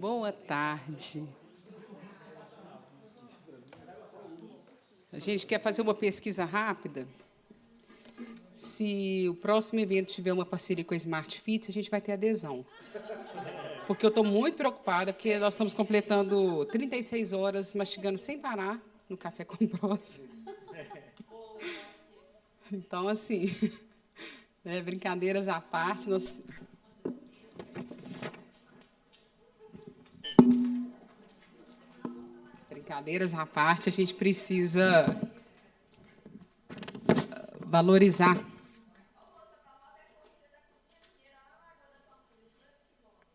Boa tarde. A gente quer fazer uma pesquisa rápida. Se o próximo evento tiver uma parceria com a Smart Fit, a gente vai ter adesão. Porque eu estou muito preocupada, porque nós estamos completando 36 horas mastigando sem parar no Café com Prosa. Então, assim, brincadeiras à parte, brincadeiras à parte, a gente precisa valorizar.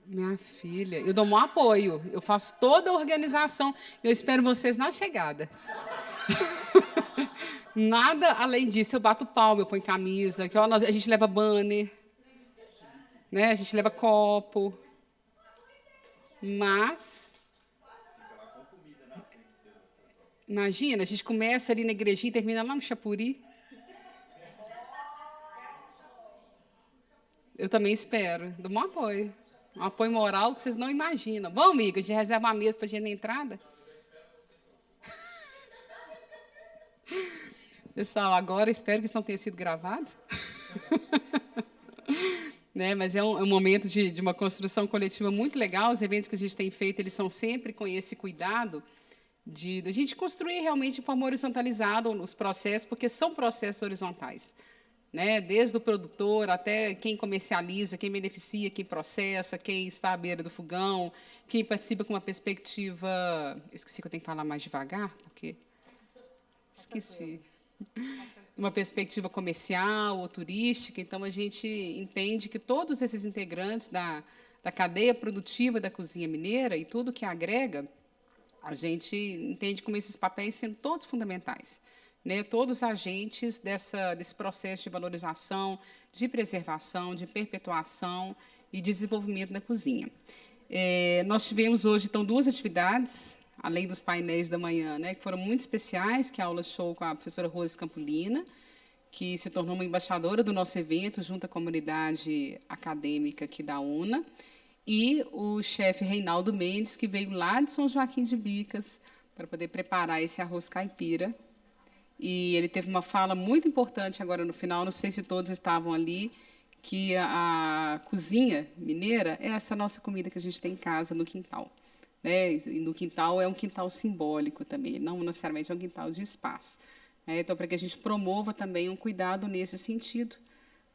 Minha filha, eu dou um apoio, eu faço toda a organização, eu espero vocês na chegada. Nada além disso, eu bato palma, eu ponho camisa, que a gente leva banner, né? A gente leva copo, mas imagina, a gente começa ali na igrejinha e termina lá no Chapuri. Eu também espero, dou um apoio. Um apoio moral que vocês não imaginam. Vamos, amiga, a gente reserva uma mesa para a gente na entrada? Pessoal, agora espero que isso não tenha sido gravado. Né? Mas é um momento de uma construção coletiva muito legal. Os eventos que a gente tem feito, eles são sempre com esse cuidado de a gente construir realmente de forma horizontalizada os processos, porque são processos horizontais. Né? Desde o produtor até quem comercializa, quem beneficia, quem processa, quem está à beira do fogão, quem participa com uma perspectiva... Eu esqueci que eu tenho que falar mais devagar, porque... Esqueci. Uma perspectiva comercial ou turística. Então, a gente entende que todos esses integrantes da cadeia produtiva da cozinha mineira e tudo que agrega, a gente entende como esses papéis sendo todos fundamentais. Né, todos os agentes desse processo de valorização, de preservação, de perpetuação e desenvolvimento da cozinha. Nós tivemos hoje, então, 2 atividades, além dos painéis da manhã, né, que foram muito especiais, que é a aula show com a professora Rose Campolina, que se tornou uma embaixadora do nosso evento, junto à comunidade acadêmica aqui da UNA, e o chefe Reinaldo Mendes, que veio lá de São Joaquim de Bicas para poder preparar esse arroz caipira. E ele teve uma fala muito importante agora no final, não sei se todos estavam ali, que a cozinha mineira é essa nossa comida que a gente tem em casa, no quintal. Né? E no quintal é um quintal simbólico também, não necessariamente é um quintal de espaço. Então, para que a gente promova também um cuidado nesse sentido,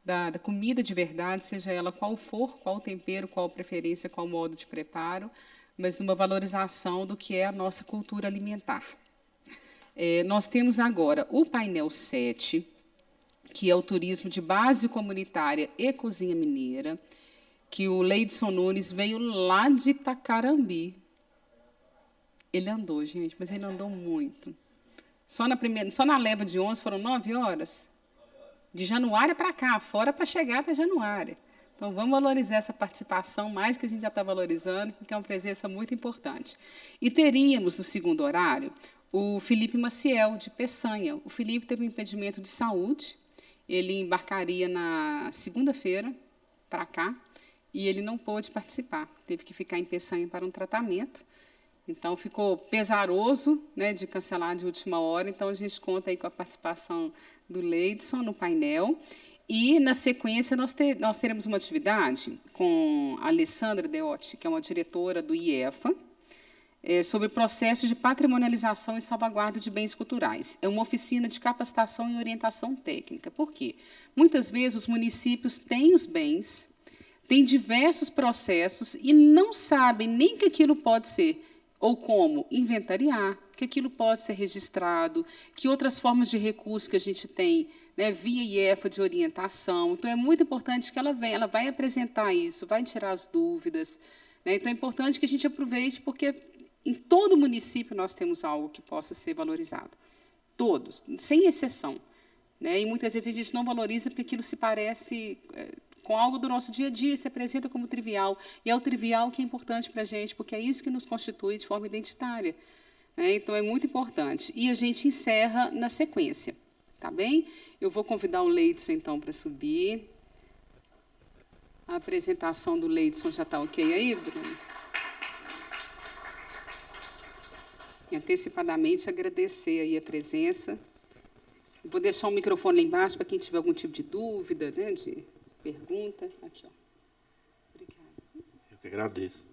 da comida de verdade, seja ela qual for, qual tempero, qual preferência, qual modo de preparo, mas numa valorização do que é a nossa cultura alimentar. Nós temos agora o painel 7, que é o turismo de base comunitária e cozinha mineira, que o Leidson Nunes veio lá de Itacarambi. Ele andou, gente, mas ele andou muito. Só na leva de 11 foram 9 horas. De Januária para cá, fora para chegar até Januária. Então, vamos valorizar essa participação, mais que a gente já está valorizando, porque é uma presença muito importante. E teríamos, no segundo horário, o Felipe Maciel, de Peçanha. O Felipe teve um impedimento de saúde, ele embarcaria na segunda-feira para cá, e ele não pôde participar, teve que ficar em Peçanha para um tratamento. Então, ficou pesaroso, né, de cancelar de última hora, então a gente conta aí com a participação do Leidson no painel. E, na sequência, nós teremos uma atividade com a Alessandra Deotti, que é uma diretora do IEFA, sobre o processo de patrimonialização e salvaguarda de bens culturais. É uma oficina de capacitação e orientação técnica. Por quê? Muitas vezes os municípios têm os bens, têm diversos processos e não sabem nem que aquilo pode ser, ou como, inventariar, que aquilo pode ser registrado, que outras formas de recurso que a gente tem, né, via IEFA de orientação. Então, é muito importante que ela venha, ela vai apresentar isso, vai tirar as dúvidas. Né? Então, é importante que a gente aproveite, porque em todo município nós temos algo que possa ser valorizado. Todos, sem exceção. Né? E muitas vezes a gente não valoriza porque aquilo se parece com algo do nosso dia a dia, se apresenta como trivial. E é o trivial que é importante para a gente, porque é isso que nos constitui de forma identitária. Né? Então, é muito importante. E a gente encerra na sequência. Tá bem? Eu vou convidar o Leidson, então, para subir. A apresentação do Leidson já está ok aí, Bruno? E antecipadamente agradecer aí a presença. Vou deixar o microfone lá embaixo para quem tiver algum tipo de dúvida, né, de pergunta. Aqui, ó. Obrigada. Eu que agradeço.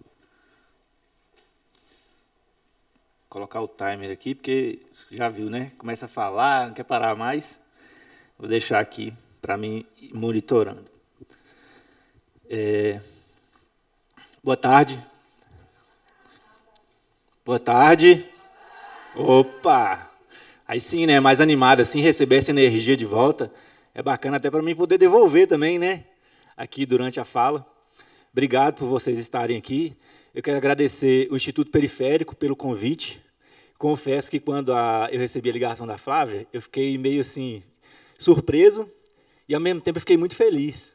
Vou colocar o timer aqui, porque você já viu, né? Começa a falar, não quer parar mais. Vou deixar aqui para mim ir monitorando. Boa tarde. Boa tarde. Opa! Aí sim, né? Mais animado assim, receber essa energia de volta. É bacana até para mim poder devolver também, né? Aqui durante a fala. Obrigado por vocês estarem aqui. Eu quero agradecer o Instituto Periférico pelo convite. Confesso que quando eu recebi a ligação da Flávia, eu fiquei meio assim, surpreso e, ao mesmo tempo, eu fiquei muito feliz.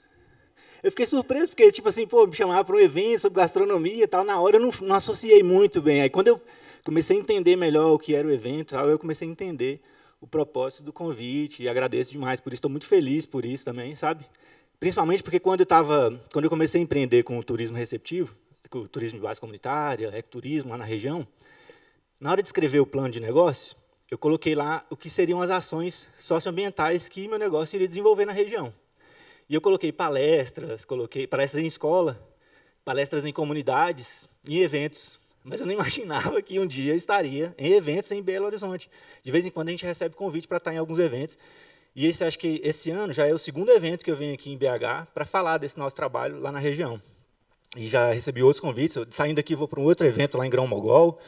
Eu fiquei surpreso porque, tipo assim, pô, me chamava para um evento sobre gastronomia e tal. Na hora eu não associei muito bem. Aí, quando eu comecei a entender melhor o que era o evento, eu comecei a entender o propósito do convite e agradeço demais por isso. Estou muito feliz por isso também, sabe? Principalmente porque quando eu comecei a empreender com o turismo receptivo, com o turismo de base comunitária, ecoturismo lá na região, na hora de escrever o plano de negócio, eu coloquei lá o que seriam as ações socioambientais que meu negócio iria desenvolver na região. E eu coloquei palestras em escola, palestras em comunidades e eventos. Mas eu não imaginava que um dia eu estaria em eventos em Belo Horizonte. De vez em quando a gente recebe convite para estar em alguns eventos. E acho que esse ano já é o segundo evento que eu venho aqui em BH para falar desse nosso trabalho lá na região. E já recebi outros convites. Saindo daqui, vou para um outro evento lá em Grão-Mogol,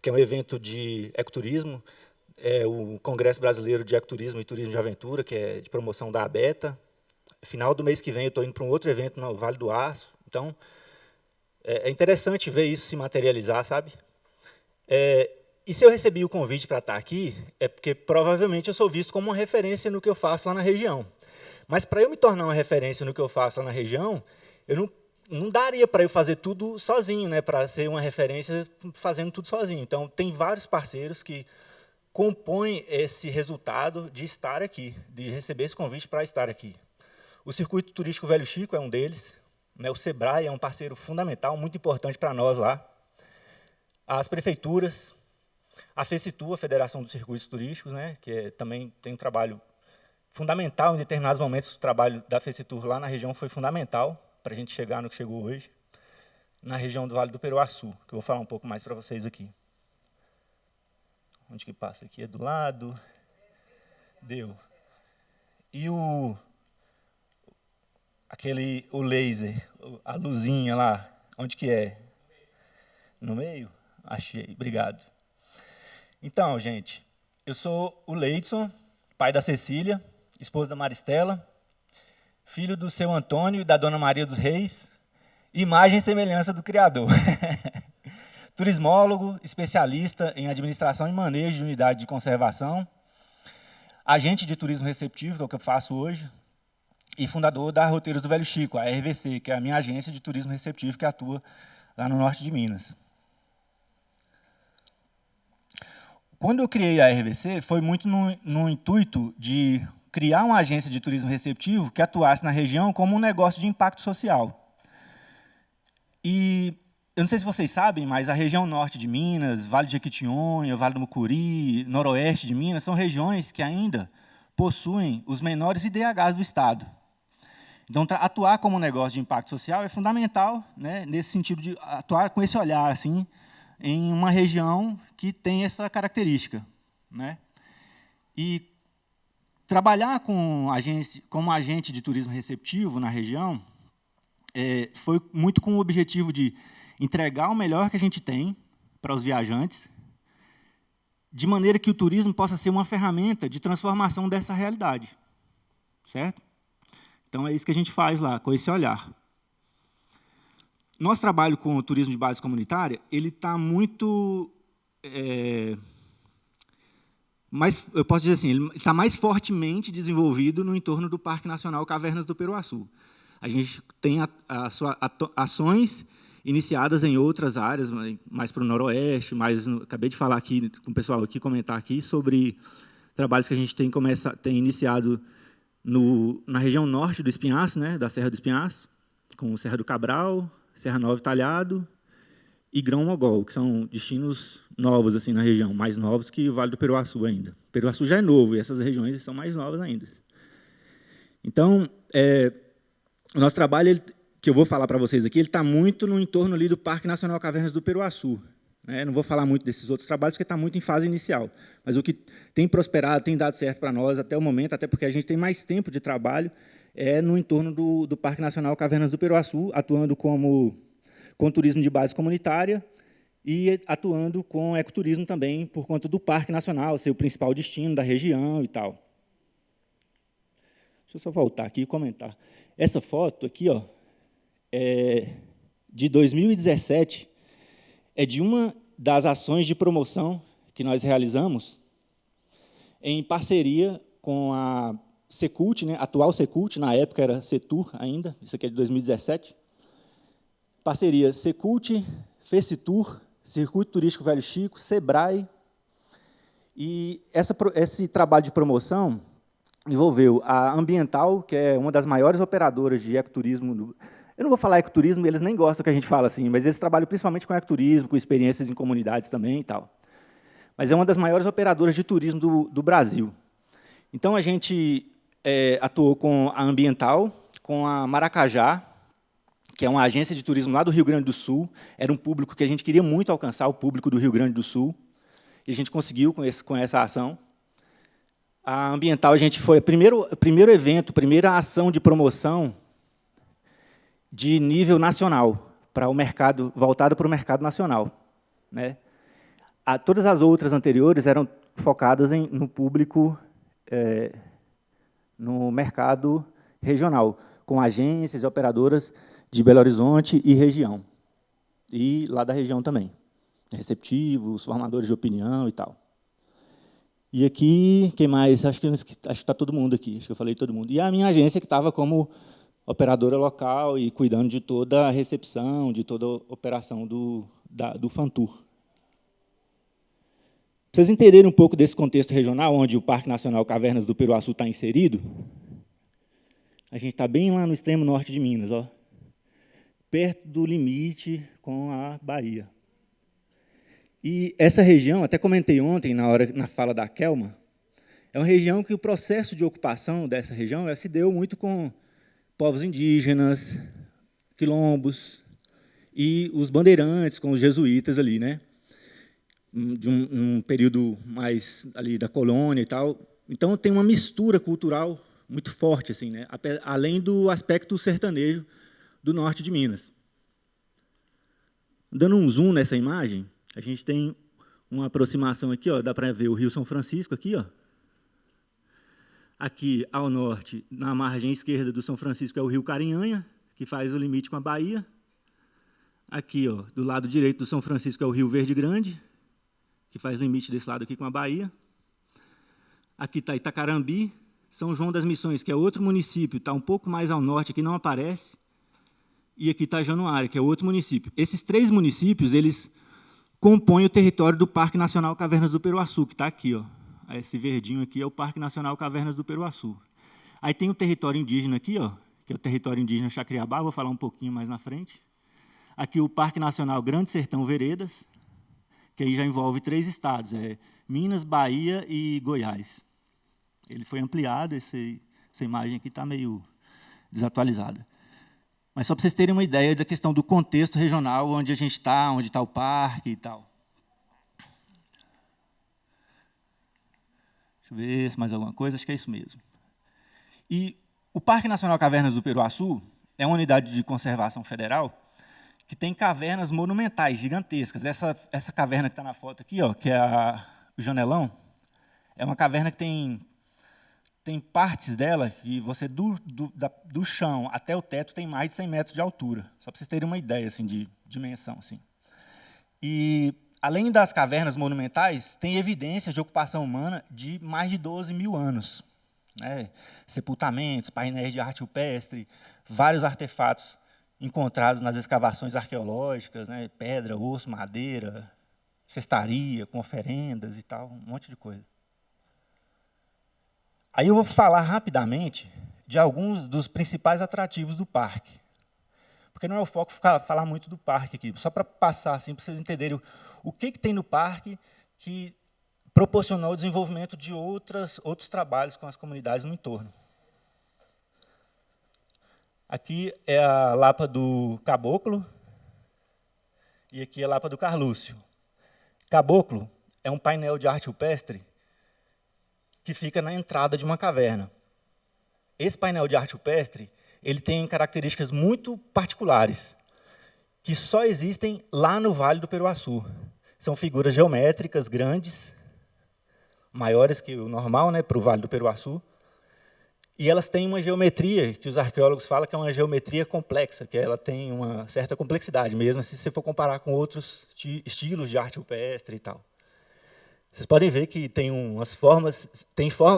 que é um evento de ecoturismo, o Congresso Brasileiro de Ecoturismo e Turismo de Aventura, que é de promoção da ABETA. Final do mês que vem eu estou indo para um outro evento no Vale do Aço. Então, é interessante ver isso se materializar, sabe? E se eu recebi o convite para estar aqui, é porque provavelmente eu sou visto como uma referência no que eu faço lá na região. Mas para eu me tornar uma referência no que eu faço lá na região, eu não daria para eu fazer tudo sozinho, né? Para ser uma referência fazendo tudo sozinho. Então, tem vários parceiros que compõem esse resultado de estar aqui, de receber esse convite para estar aqui. O Circuito Turístico Velho Chico é um deles, né? O SEBRAE é um parceiro fundamental, muito importante para nós lá. As prefeituras, a FECITU, a Federação dos Circuitos Turísticos, né? Que também tem um trabalho fundamental, em determinados momentos o trabalho da FECITU lá na região foi fundamental para a gente chegar no que chegou hoje, na região do Vale do Peruaçu, que eu vou falar um pouco mais para vocês aqui. Onde que passa aqui? É do lado. Deu. E o laser, a luzinha lá, onde que é? No meio? Achei, obrigado. Então, gente, eu sou o Leidson, pai da Cecília, esposa da Maristela, filho do seu Antônio e da dona Maria dos Reis, imagem e semelhança do Criador. Turismólogo, especialista em administração e manejo de unidade de conservação, agente de turismo receptivo, que é o que eu faço hoje, e fundador da Roteiros do Velho Chico, a RVC, que é a minha agência de turismo receptivo que atua lá no norte de Minas. Quando eu criei a RVC, foi muito no intuito de criar uma agência de turismo receptivo que atuasse na região como um negócio de impacto social. E eu não sei se vocês sabem, mas a região norte de Minas, Vale de Jequitinhonha, Vale do Mucuri, noroeste de Minas, são regiões que ainda possuem os menores IDHs do estado. Então, atuar como um negócio de impacto social é fundamental, né, nesse sentido de atuar com esse olhar assim, em uma região que tem essa característica, né? E trabalhar como agente de turismo receptivo na região foi muito com o objetivo de entregar o melhor que a gente tem para os viajantes, de maneira que o turismo possa ser uma ferramenta de transformação dessa realidade, certo? Então, é isso que a gente faz lá, com esse olhar. Nosso trabalho com o turismo de base comunitária, ele está muito... eu posso dizer assim, ele está mais fortemente desenvolvido no entorno do Parque Nacional Cavernas do Peruaçu. A gente tem ações iniciadas em outras áreas, mais para o noroeste, acabei de falar aqui com o pessoal aqui, comentar aqui sobre trabalhos que a gente tem iniciado na região norte do Espinhaço, né, da Serra do Espinhaço, com Serra do Cabral, Serra Nova e Talhado, e Grão-Mogol, que são destinos novos assim na região, mais novos que o Vale do Peruaçu ainda. O Peruaçu já é novo, e essas regiões são mais novas ainda. Então, o nosso trabalho, que eu vou falar para vocês aqui, ele está muito no entorno ali do Parque Nacional Cavernas do Peruaçu. Não vou falar muito desses outros trabalhos, porque está muito em fase inicial. Mas o que tem prosperado, tem dado certo para nós até o momento, até porque a gente tem mais tempo de trabalho, é no entorno do Parque Nacional Cavernas do Peruaçu, atuando com turismo de base comunitária e atuando com ecoturismo também, por conta do Parque Nacional, ser o principal destino da região e tal. Deixa eu só voltar aqui e comentar. Essa foto aqui, ó, é de 2017, é de uma das ações de promoção que nós realizamos em parceria com a Secult, atual Secult, na época era Setur ainda, isso aqui é de 2017. Parceria Secult, Fecitur, Circuito Turístico Velho Chico, Sebrae. E esse trabalho de promoção envolveu a Ambiental, que é uma das maiores operadoras de ecoturismo. Eu não vou falar ecoturismo, eles nem gostam que a gente fala assim, mas eles trabalham principalmente com ecoturismo, com experiências em comunidades também e tal. Mas é uma das maiores operadoras de turismo do Brasil. Então, a gente atuou com a Ambiental, com a Maracajá, que é uma agência de turismo lá do Rio Grande do Sul. Era um público que a gente queria muito alcançar, o público do Rio Grande do Sul, e a gente conseguiu com essa ação. A Ambiental, a gente foi o primeiro evento, primeira ação de promoção de nível nacional, para o mercado, voltado para o mercado nacional. Todas as outras anteriores eram focadas no público, no mercado regional, com agências e operadoras de Belo Horizonte e região. E lá da região também. Receptivos, formadores de opinião e tal. E aqui, quem mais? Acho que está todo mundo aqui, acho que eu falei todo mundo. E a minha agência, que estava como operadora local e cuidando de toda a recepção, de toda a operação do Fantur. Para vocês entenderem um pouco desse contexto regional, onde o Parque Nacional Cavernas do Peruaçu está inserido, a gente está bem lá no extremo norte de Minas, ó, perto do limite com a Bahia. E essa região, até comentei ontem, na fala da Kelma, é uma região que o processo de ocupação dessa região se deu muito com povos indígenas, quilombos, e os bandeirantes, com os jesuítas ali, de um período mais ali da colônia e tal. Então, tem uma mistura cultural muito forte, assim, além do aspecto sertanejo do norte de Minas. Dando um zoom nessa imagem, a gente tem uma aproximação aqui, ó, dá para ver o Rio São Francisco aqui, ó. Aqui, ao norte, na margem esquerda do São Francisco, é o Rio Carinhanha, que faz o limite com a Bahia. Aqui, ó, do lado direito do São Francisco, é o Rio Verde Grande, que faz o limite desse lado aqui com a Bahia. Aqui está Itacarambi, São João das Missões, que é outro município, está um pouco mais ao norte, aqui não aparece. E aqui está Januária, que é outro município. Esses 3 municípios, eles compõem o território do Parque Nacional Cavernas do Peruaçu, que está aqui, ó. Esse verdinho aqui é o Parque Nacional Cavernas do Peruaçu. Aí tem o território indígena aqui, ó, que é o território indígena Chacriabá, vou falar um pouquinho mais na frente. Aqui o Parque Nacional Grande Sertão Veredas, que aí já envolve 3 estados, Minas, Bahia e Goiás. Ele foi ampliado, essa imagem aqui está meio desatualizada. Mas só para vocês terem uma ideia da questão do contexto regional, onde a gente está, onde está o parque e tal. Deixa eu ver se mais alguma coisa, acho que é isso mesmo. E o Parque Nacional Cavernas do Peruaçu é uma unidade de conservação federal que tem cavernas monumentais, gigantescas. Essa caverna que está na foto aqui, ó, que é o Janelão, é uma caverna que tem partes dela que você, do chão até o teto, tem mais de 100 metros de altura. Só para vocês terem uma ideia assim, de dimensão. Assim. E, além das cavernas monumentais, tem evidências de ocupação humana de mais de 12 mil anos. Sepultamentos, painéis de arte rupestre, vários artefatos encontrados nas escavações arqueológicas, pedra, osso, madeira, cestaria, com oferendas e tal, um monte de coisa. Aí eu vou falar rapidamente de alguns dos principais atrativos do parque. porque não é o foco falar muito do parque aqui, só para passar, assim, para vocês entenderem o que tem no parque que proporcionou o desenvolvimento de outros trabalhos com as comunidades no entorno. Aqui é a Lapa do Caboclo e aqui é a Lapa do Carlúcio. Caboclo é um painel de arte rupestre que fica na entrada de uma caverna. Esse painel de arte rupestre ele tem características muito particulares, que só existem lá no Vale do Peruaçu. São figuras geométricas grandes, maiores que o normal, né, para o Vale do Peruaçu, e elas têm uma geometria que os arqueólogos falam que é uma geometria complexa, que ela tem uma certa complexidade, mesmo se você for comparar com outros estilos de arte rupestre e tal. Vocês podem ver que tem umas formas,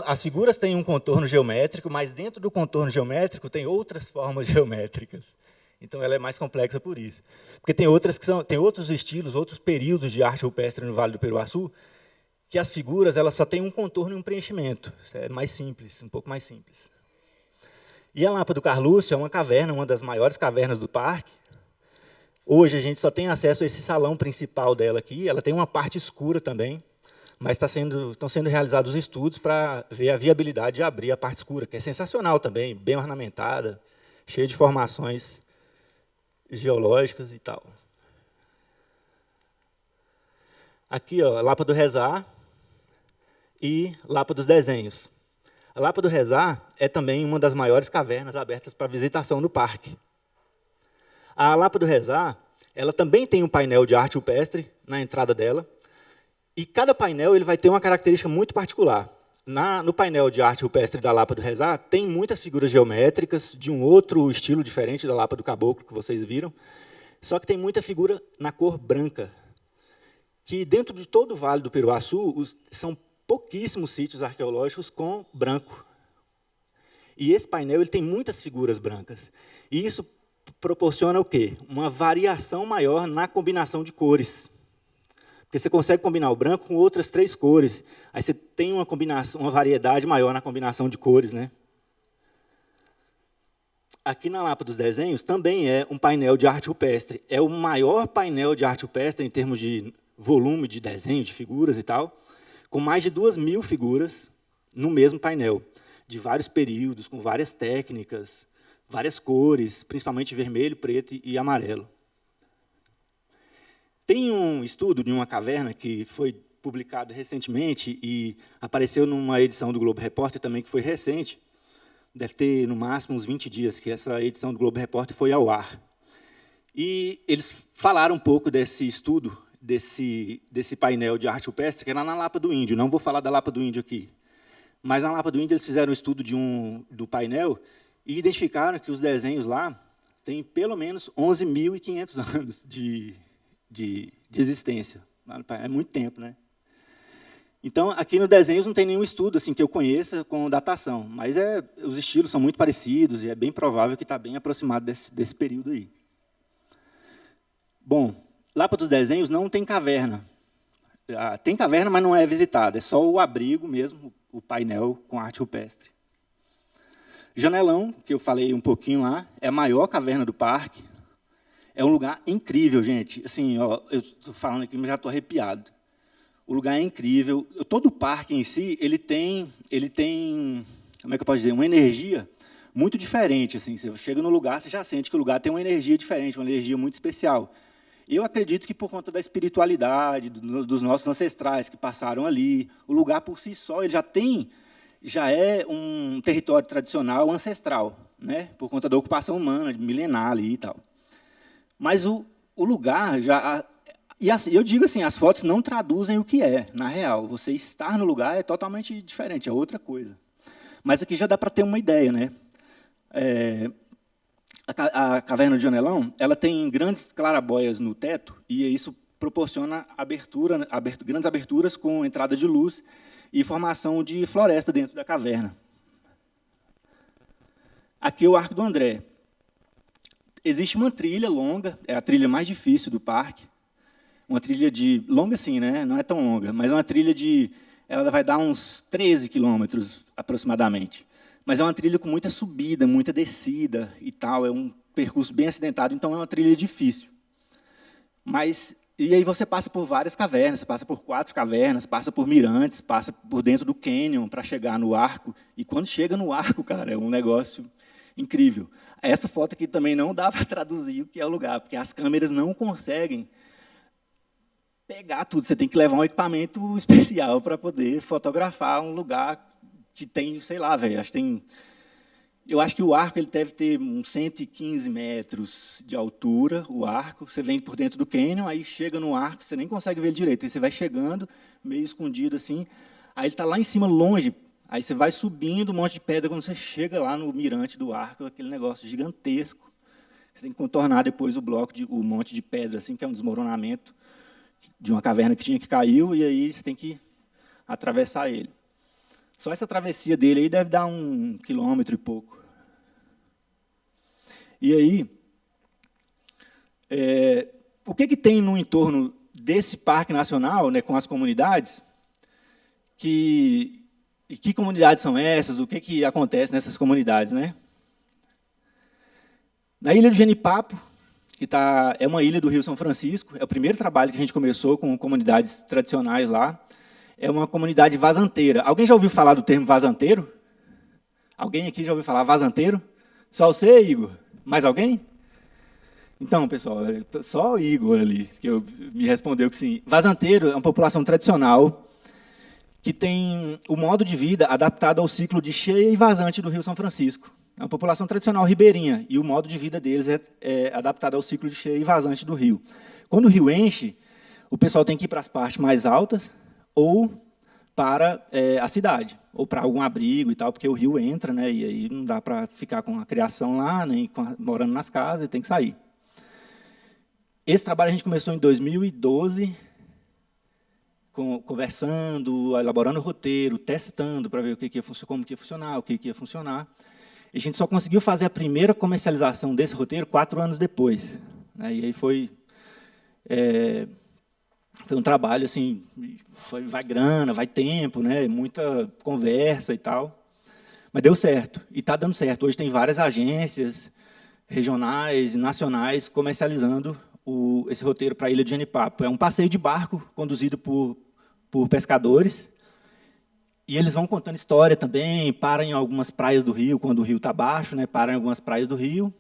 as figuras têm um contorno geométrico, mas dentro do contorno geométrico tem outras formas geométricas. Então ela é mais complexa por isso. Porque tem outros estilos, outros períodos de arte rupestre no Vale do Peruaçu, que as figuras elas só têm um contorno e um preenchimento. É mais simples, um pouco mais simples. E a Lapa do Carlúcio é uma caverna, uma das maiores cavernas do parque. Hoje a gente só tem acesso a esse salão principal dela aqui. Ela tem uma parte escura também, mas estão sendo realizados estudos para ver a viabilidade de abrir a parte escura, que é sensacional também, bem ornamentada, cheia de formações geológicas e tal. Aqui, ó, Lapa do Rezar e Lapa dos Desenhos. A Lapa do Rezar é também uma das maiores cavernas abertas para visitação no parque. A Lapa do Rezar, ela também tem um painel de arte rupestre na entrada dela, e cada painel ele vai ter uma característica muito particular. No painel de arte rupestre da Lapa do Rezar, tem muitas figuras geométricas de um outro estilo diferente da Lapa do Caboclo, que vocês viram, só que tem muita figura na cor branca, que dentro de todo o Vale do Peruaçu, são pouquíssimos sítios arqueológicos com branco. E esse painel ele tem muitas figuras brancas. E isso proporciona o quê? Uma variação maior na combinação de cores. Porque você consegue combinar o branco com outras 3 cores. Aí você tem uma variedade maior na combinação de cores, né? Aqui na Lapa dos Desenhos também é um painel de arte rupestre. É o maior painel de arte rupestre em termos de volume de desenho, de figuras e tal, com mais de 2.000 figuras no mesmo painel, de vários períodos, com várias técnicas, várias cores, principalmente vermelho, preto e amarelo. Tem um estudo de uma caverna que foi publicado recentemente e apareceu numa edição do Globo Repórter também, que foi recente, deve ter, no máximo, uns 20 dias que essa edição do Globo Repórter foi ao ar. E eles falaram um pouco desse estudo, desse painel de arte rupestre, que era na Lapa do Índio. Não vou falar da Lapa do Índio aqui. Mas na Lapa do Índio eles fizeram um estudo do painel e identificaram que os desenhos lá têm pelo menos 11.500 anos de existência. É muito tempo, né? Então, aqui no Desenhos não tem nenhum estudo assim que eu conheça com datação, mas os estilos são muito parecidos e é bem provável que está bem aproximado desse período aí. Bom, Lapa dos Desenhos não tem caverna. Tem caverna, mas não é visitada. É só o abrigo mesmo, o painel com arte rupestre. Janelão, que eu falei um pouquinho lá, é a maior caverna do parque. É um lugar incrível, gente. Assim, ó, eu estou falando aqui, mas já estou arrepiado. O lugar é incrível. Todo o parque em si, ele tem, como é que eu posso dizer, uma energia muito diferente. Assim, você chega no lugar, você já sente que o lugar tem uma energia diferente, uma energia muito especial. Eu acredito que por conta da espiritualidade dos nossos ancestrais que passaram ali, o lugar por si só ele já é um território tradicional ancestral, né? Por conta da ocupação humana, milenar ali e tal. Mas o lugar já... E assim, eu digo assim, as fotos não traduzem o que é, na real. Você estar no lugar é totalmente diferente, é outra coisa. Mas aqui já dá para ter uma ideia, né? A caverna de Janelão, ela tem grandes clarabóias no teto, e isso proporciona grandes aberturas com entrada de luz e formação de floresta dentro da caverna. Aqui é o Arco do André. Existe uma trilha longa, é a trilha mais difícil do parque, uma trilha longa assim, né? Não é tão longa, mas é uma trilha ela vai dar uns 13 quilômetros, aproximadamente. Mas é uma trilha com muita subida, muita descida e tal, é um percurso bem acidentado, então é uma trilha difícil. E aí você passa por várias cavernas, você passa por 4 cavernas, passa por mirantes, passa por dentro do cânion para chegar no arco. E quando chega no arco, cara, é um negócio incrível. Essa foto aqui também não dá para traduzir o que é o lugar, porque as câmeras não conseguem pegar tudo. Você tem que levar um equipamento especial para poder fotografar um lugar que tem, sei lá, velho, eu acho que o arco ele deve ter uns 115 metros de altura, o arco. Você vem por dentro do cânion, aí chega no arco, você nem consegue ver ele direito. Aí você vai chegando, meio escondido assim, aí ele está lá em cima, longe. Aí você vai subindo um monte de pedra, quando você chega lá no mirante do arco, aquele negócio gigantesco. Você tem que contornar depois o monte de pedra, assim, que é um desmoronamento de uma caverna que tinha que caiu, e aí você tem que atravessar ele. Só essa travessia dele aí deve dar 1 quilômetro e pouco. E aí, o que tem no entorno desse parque nacional, né, com as comunidades? E que comunidades são essas? O que acontece nessas comunidades, né? Na ilha de Genipapo, que é uma ilha do Rio São Francisco, é o primeiro trabalho que a gente começou com comunidades tradicionais lá. É uma comunidade vazanteira. Alguém já ouviu falar do termo vazanteiro? Alguém aqui já ouviu falar vazanteiro? Só você, Igor? Mais alguém? Então, pessoal, só o Igor ali, que me respondeu que sim. Vazanteiro é uma população tradicional que tem o modo de vida adaptado ao ciclo de cheia e vazante do Rio São Francisco. É uma população tradicional ribeirinha, e o modo de vida deles é adaptado ao ciclo de cheia e vazante do rio. Quando o rio enche, o pessoal tem que ir para as partes mais altas, ou para a cidade, ou para algum abrigo e tal, porque o rio entra, né, e aí não dá para ficar com a criação lá, nem morando nas casas, e tem que sair. Esse trabalho a gente começou em 2012, conversando, elaborando o roteiro, testando para ver como que ia funcionar, o que ia funcionar. E a gente só conseguiu fazer a primeira comercialização desse roteiro 4 anos depois, né, e aí foi um trabalho, assim, vai grana, vai tempo, né, muita conversa e tal, mas deu certo, e está dando certo. Hoje tem várias agências regionais e nacionais comercializando esse roteiro para a Ilha de Genipapo. É um passeio de barco conduzido por pescadores, e eles vão contando história também, param em algumas praias do Rio, quando o rio está baixo, né, param em algumas praias do Rio.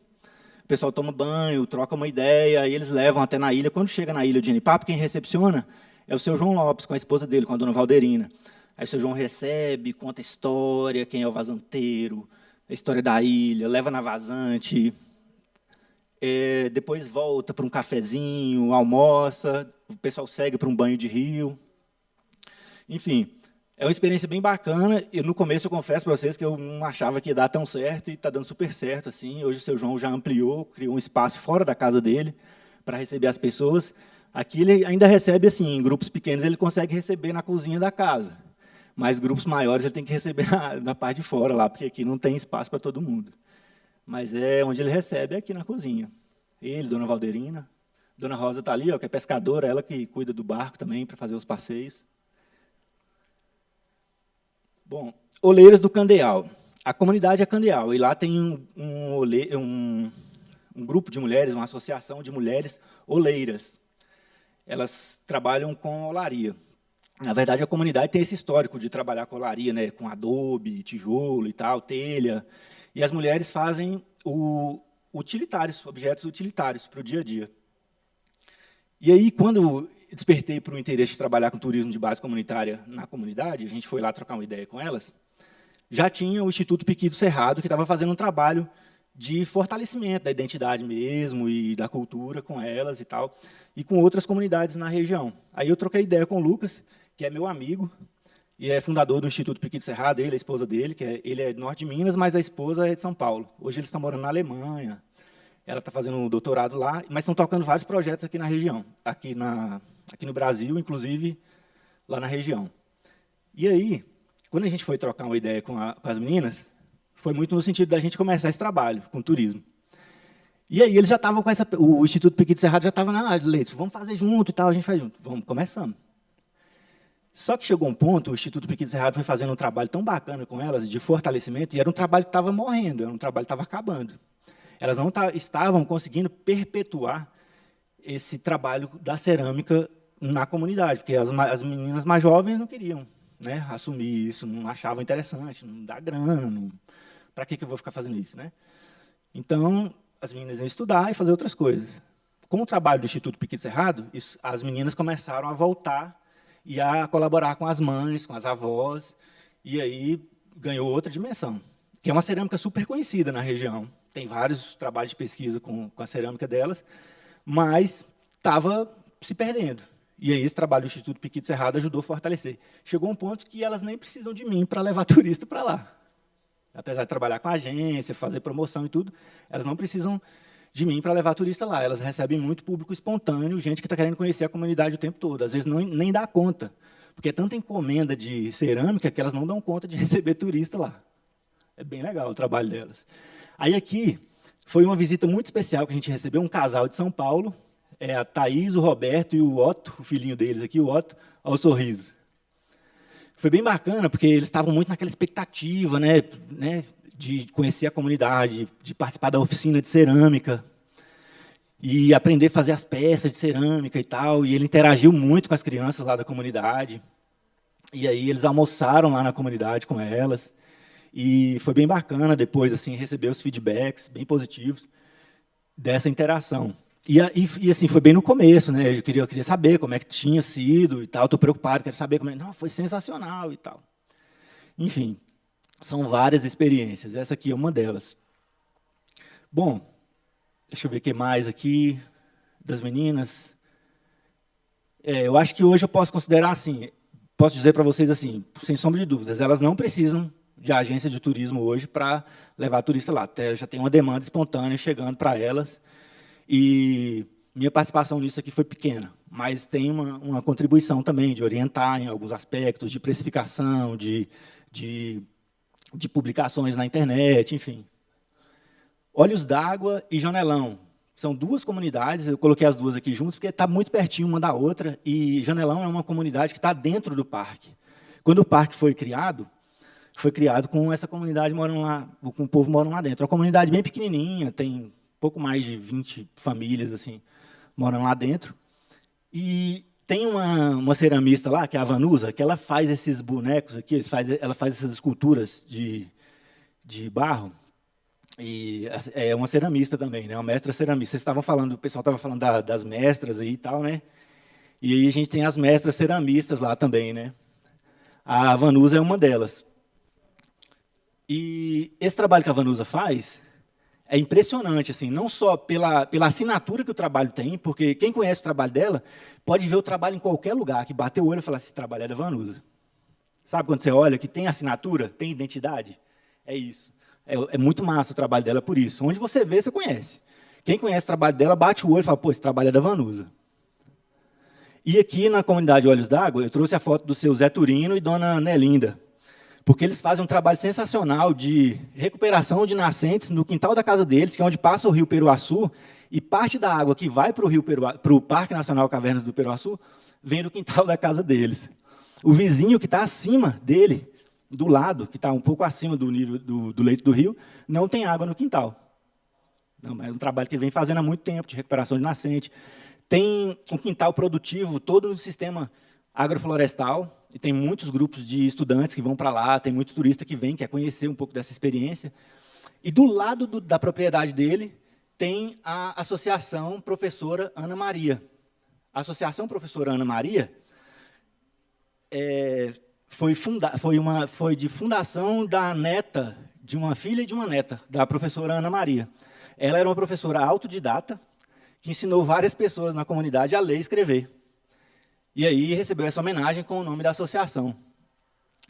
O pessoal toma banho, troca uma ideia, e eles levam até na ilha. Quando chega na ilha de Genipapo, quem recepciona é o seu João Lopes, com a esposa dele, com a dona Valderina. Aí o seu João recebe, conta a história, quem é o vazanteiro, a história da ilha, leva na vazante, depois volta para um cafezinho, almoça, o pessoal segue para um banho de rio. Enfim, é uma experiência bem bacana, e no começo eu confesso para vocês que eu não achava que ia dar tão certo, e está dando super certo. Assim. Hoje o seu João já ampliou, criou um espaço fora da casa dele para receber as pessoas. Aqui ele ainda recebe, assim, em grupos pequenos ele consegue receber na cozinha da casa, mas grupos maiores ele tem que receber na parte de fora, lá, porque aqui não tem espaço para todo mundo. Mas onde ele recebe é aqui na cozinha. Ele, dona Valderina, dona Rosa está ali, ó, que é pescadora, ela que cuida do barco também para fazer os passeios. Bom, Oleiras do Candeal. A comunidade é Candeal, e lá tem um grupo de mulheres, uma associação de mulheres oleiras. Elas trabalham com olaria. Na verdade, a comunidade tem esse histórico de trabalhar com olaria, né, com adobe, tijolo e tal, telha. E as mulheres fazem objetos utilitários para o dia a dia. E aí, quando despertei para o interesse de trabalhar com turismo de base comunitária na comunidade, a gente foi lá trocar uma ideia com elas, já tinha o Instituto Piqui do Cerrado, que estava fazendo um trabalho de fortalecimento da identidade mesmo e da cultura com elas e tal, e com outras comunidades na região. Aí eu troquei ideia com o Lucas, que é meu amigo, e é fundador do Instituto Piqui do Cerrado, ele, a esposa dele, ele é do norte de Minas, mas a esposa é de São Paulo. Hoje eles estão morando na Alemanha, ela está fazendo um doutorado lá, mas estão tocando vários projetos aqui na região, aqui no Brasil, inclusive lá na região. E aí, quando a gente foi trocar uma ideia com as meninas, foi muito no sentido da gente começar esse trabalho com turismo. E aí eles já estavam com o Instituto Piqui do Cerrado já estava na Leite, vamos fazer junto e tal, a gente faz junto, vamos, começando. Só que chegou um ponto, o Instituto Piqui do Cerrado foi fazendo um trabalho tão bacana com elas, de fortalecimento, e era um trabalho que estava morrendo, era um trabalho que estava acabando. elas não estavam conseguindo perpetuar esse trabalho da cerâmica na comunidade, porque as meninas mais jovens não queriam, né, assumir isso, não achavam interessante, não dá grana, para que eu vou ficar fazendo isso, né? Então, as meninas iam estudar e fazer outras coisas. Com o trabalho do Instituto Piquete Cerrado, as meninas começaram a voltar e a colaborar com as mães, com as avós, e aí ganhou outra dimensão, que é uma cerâmica super conhecida na região. Tem vários trabalhos de pesquisa com a cerâmica delas, mas estava se perdendo. E aí esse trabalho do Instituto Piquete Cerrado ajudou a fortalecer. Chegou um ponto que elas nem precisam de mim para levar turista para lá. Apesar de trabalhar com a agência, fazer promoção e tudo, elas não precisam de mim para levar turista lá. Elas recebem muito público espontâneo, gente que está querendo conhecer a comunidade o tempo todo. Às vezes nem dá conta, porque é tanta encomenda de cerâmica que elas não dão conta de receber turista lá. É bem legal o trabalho delas. Aí aqui foi uma visita muito especial que a gente recebeu, um casal de São Paulo, a Thaís, o Roberto e o Otto, o filhinho deles aqui, o Otto, ao sorriso. Foi bem bacana, porque eles estavam muito naquela expectativa, né, de conhecer a comunidade, de participar da oficina de cerâmica, e aprender a fazer as peças de cerâmica e tal. E ele interagiu muito com as crianças lá da comunidade. E aí eles almoçaram lá na comunidade com elas. E foi bem bacana depois assim receber os feedbacks bem positivos dessa interação. E assim, foi bem no começo, né? Eu queria saber como é que tinha sido e tal. Estou preocupado, quero saber como é. Não, foi sensacional e tal. Enfim, são várias experiências. Essa aqui é uma delas. Bom, deixa eu ver o que mais aqui das meninas. Eu acho que hoje eu posso considerar assim, posso dizer para vocês assim, sem sombra de dúvidas, elas não precisam de agência de turismo hoje para levar turista lá. Até já tem uma demanda espontânea chegando para elas. E minha participação nisso aqui foi pequena, mas tem uma contribuição também de orientar em alguns aspectos, de precificação, de publicações na internet, enfim. Olhos d'Água e Janelão. São duas comunidades, eu coloquei as duas aqui juntas, porque está muito pertinho uma da outra, e Janelão é uma comunidade que está dentro do parque. Quando o parque foi criado com essa comunidade morando lá, com o povo morando lá dentro. É uma comunidade bem pequenininha, tem pouco mais de 20 famílias assim, moram lá dentro. E tem uma ceramista lá, que é a Vanusa, que ela faz esses bonecos aqui, ela faz essas esculturas de barro. E é uma ceramista também, né? Uma mestra ceramista. Vocês estavam falando, o pessoal estava falando das mestras aí e tal, né? E aí a gente tem as mestras ceramistas lá também, né? A Vanusa é uma delas. E esse trabalho que a Vanusa faz é impressionante, assim, não só pela assinatura que o trabalho tem, porque quem conhece o trabalho dela pode ver o trabalho em qualquer lugar, que bater o olho e falar, esse trabalho é da Vanusa. Sabe quando você olha que tem assinatura, tem identidade? É isso. É muito massa o trabalho dela por isso. Onde você vê, você conhece. Quem conhece o trabalho dela, bate o olho e fala, pô, esse trabalho é da Vanusa. E aqui na comunidade Olhos d'Água, eu trouxe a foto do seu Zé Turino e dona Nelinda, porque eles fazem um trabalho sensacional de recuperação de nascentes no quintal da casa deles, que é onde passa o rio Peruaçu, e parte da água que vai para o Parque Nacional Cavernas do Peruaçu vem do quintal da casa deles. O vizinho que está acima dele, do lado, que está um pouco acima do nível do leito do rio, não tem água no quintal. Não, é um trabalho que ele vem fazendo há muito tempo, de recuperação de nascente. Tem um quintal produtivo, todo no sistema agroflorestal, e tem muitos grupos de estudantes que vão para lá, tem muito turista que vem, quer conhecer um pouco dessa experiência. E do lado da propriedade dele, tem a Associação Professora Ana Maria. A Associação Professora Ana Maria foi de fundação da neta, de uma filha e de uma neta, da professora Ana Maria. Ela era uma professora autodidata, que ensinou várias pessoas na comunidade a ler e escrever. E aí recebeu essa homenagem com o nome da associação.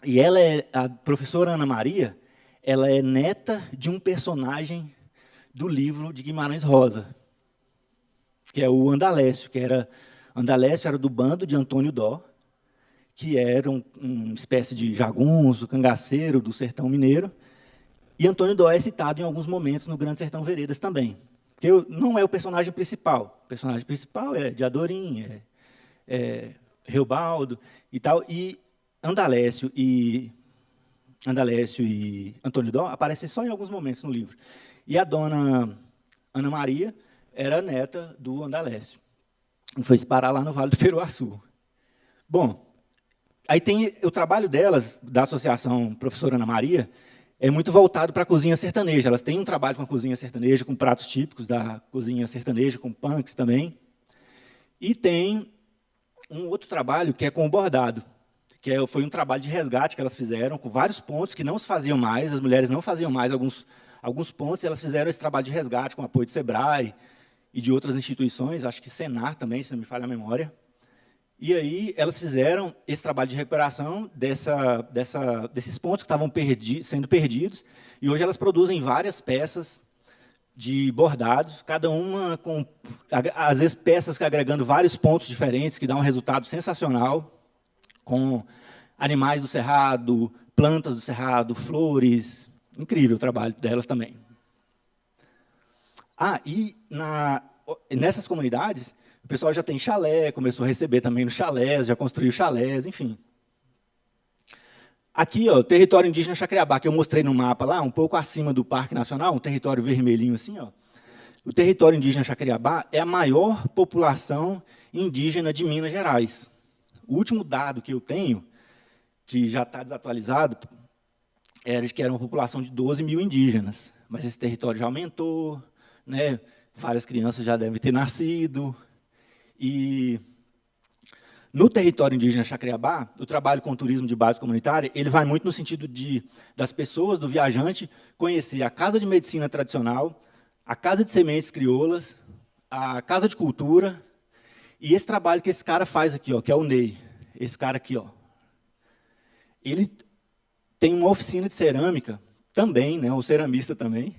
E a professora Ana Maria, ela é neta de um personagem do livro de Guimarães Rosa, que é o Andalécio, Andalécio era do bando de Antônio Dó, que era uma espécie de jagunço, cangaceiro do sertão mineiro, e Antônio Dó é citado em alguns momentos no Grande Sertão Veredas também. Porque não é o personagem principal. O personagem principal é Diadorim, Reobaldo e tal. E Andalécio e Antônio Dó aparecem só em alguns momentos no livro. E a dona Ana Maria era neta do Andalécio. E foi se parar lá no Vale do Peruaçu. Bom, aí tem o trabalho delas, da Associação Professora Ana Maria, é muito voltado para a cozinha sertaneja. Elas têm um trabalho com a cozinha sertaneja, com pratos típicos da cozinha sertaneja, com punks também. E tem um outro trabalho que é com o bordado, que foi um trabalho de resgate que elas fizeram, com vários pontos que não se faziam mais, as mulheres não faziam mais alguns pontos, e elas fizeram esse trabalho de resgate com apoio do SEBRAE e de outras instituições, acho que Senar também, se não me falha a memória. E aí elas fizeram esse trabalho de recuperação desses pontos que estavam sendo perdidos, e hoje elas produzem várias peças de bordados, cada uma com, às vezes, peças que agregando vários pontos diferentes, que dá um resultado sensacional, com animais do cerrado, plantas do cerrado, flores. Incrível o trabalho delas também. E nessas comunidades, o pessoal já tem chalé, começou a receber também nos chalés, já construiu chalés, enfim. Aqui, o território indígena Jacareabá, que eu mostrei no mapa lá, um pouco acima do Parque Nacional, um território vermelhinho assim. O território indígena Jacareabá é a maior população indígena de Minas Gerais. O último dado que eu tenho, que já está desatualizado, era de que era uma população de 12 mil indígenas. Mas esse território já aumentou, né? Várias crianças já devem ter nascido. E no território indígena Jacareabá, o trabalho com o turismo de base comunitária, ele vai muito no sentido das pessoas, do viajante, conhecer a casa de medicina tradicional, a casa de sementes crioulas, a casa de cultura, e esse trabalho que esse cara faz aqui, que é o Ney, esse cara aqui, ele tem uma oficina de cerâmica também, né, o ceramista também.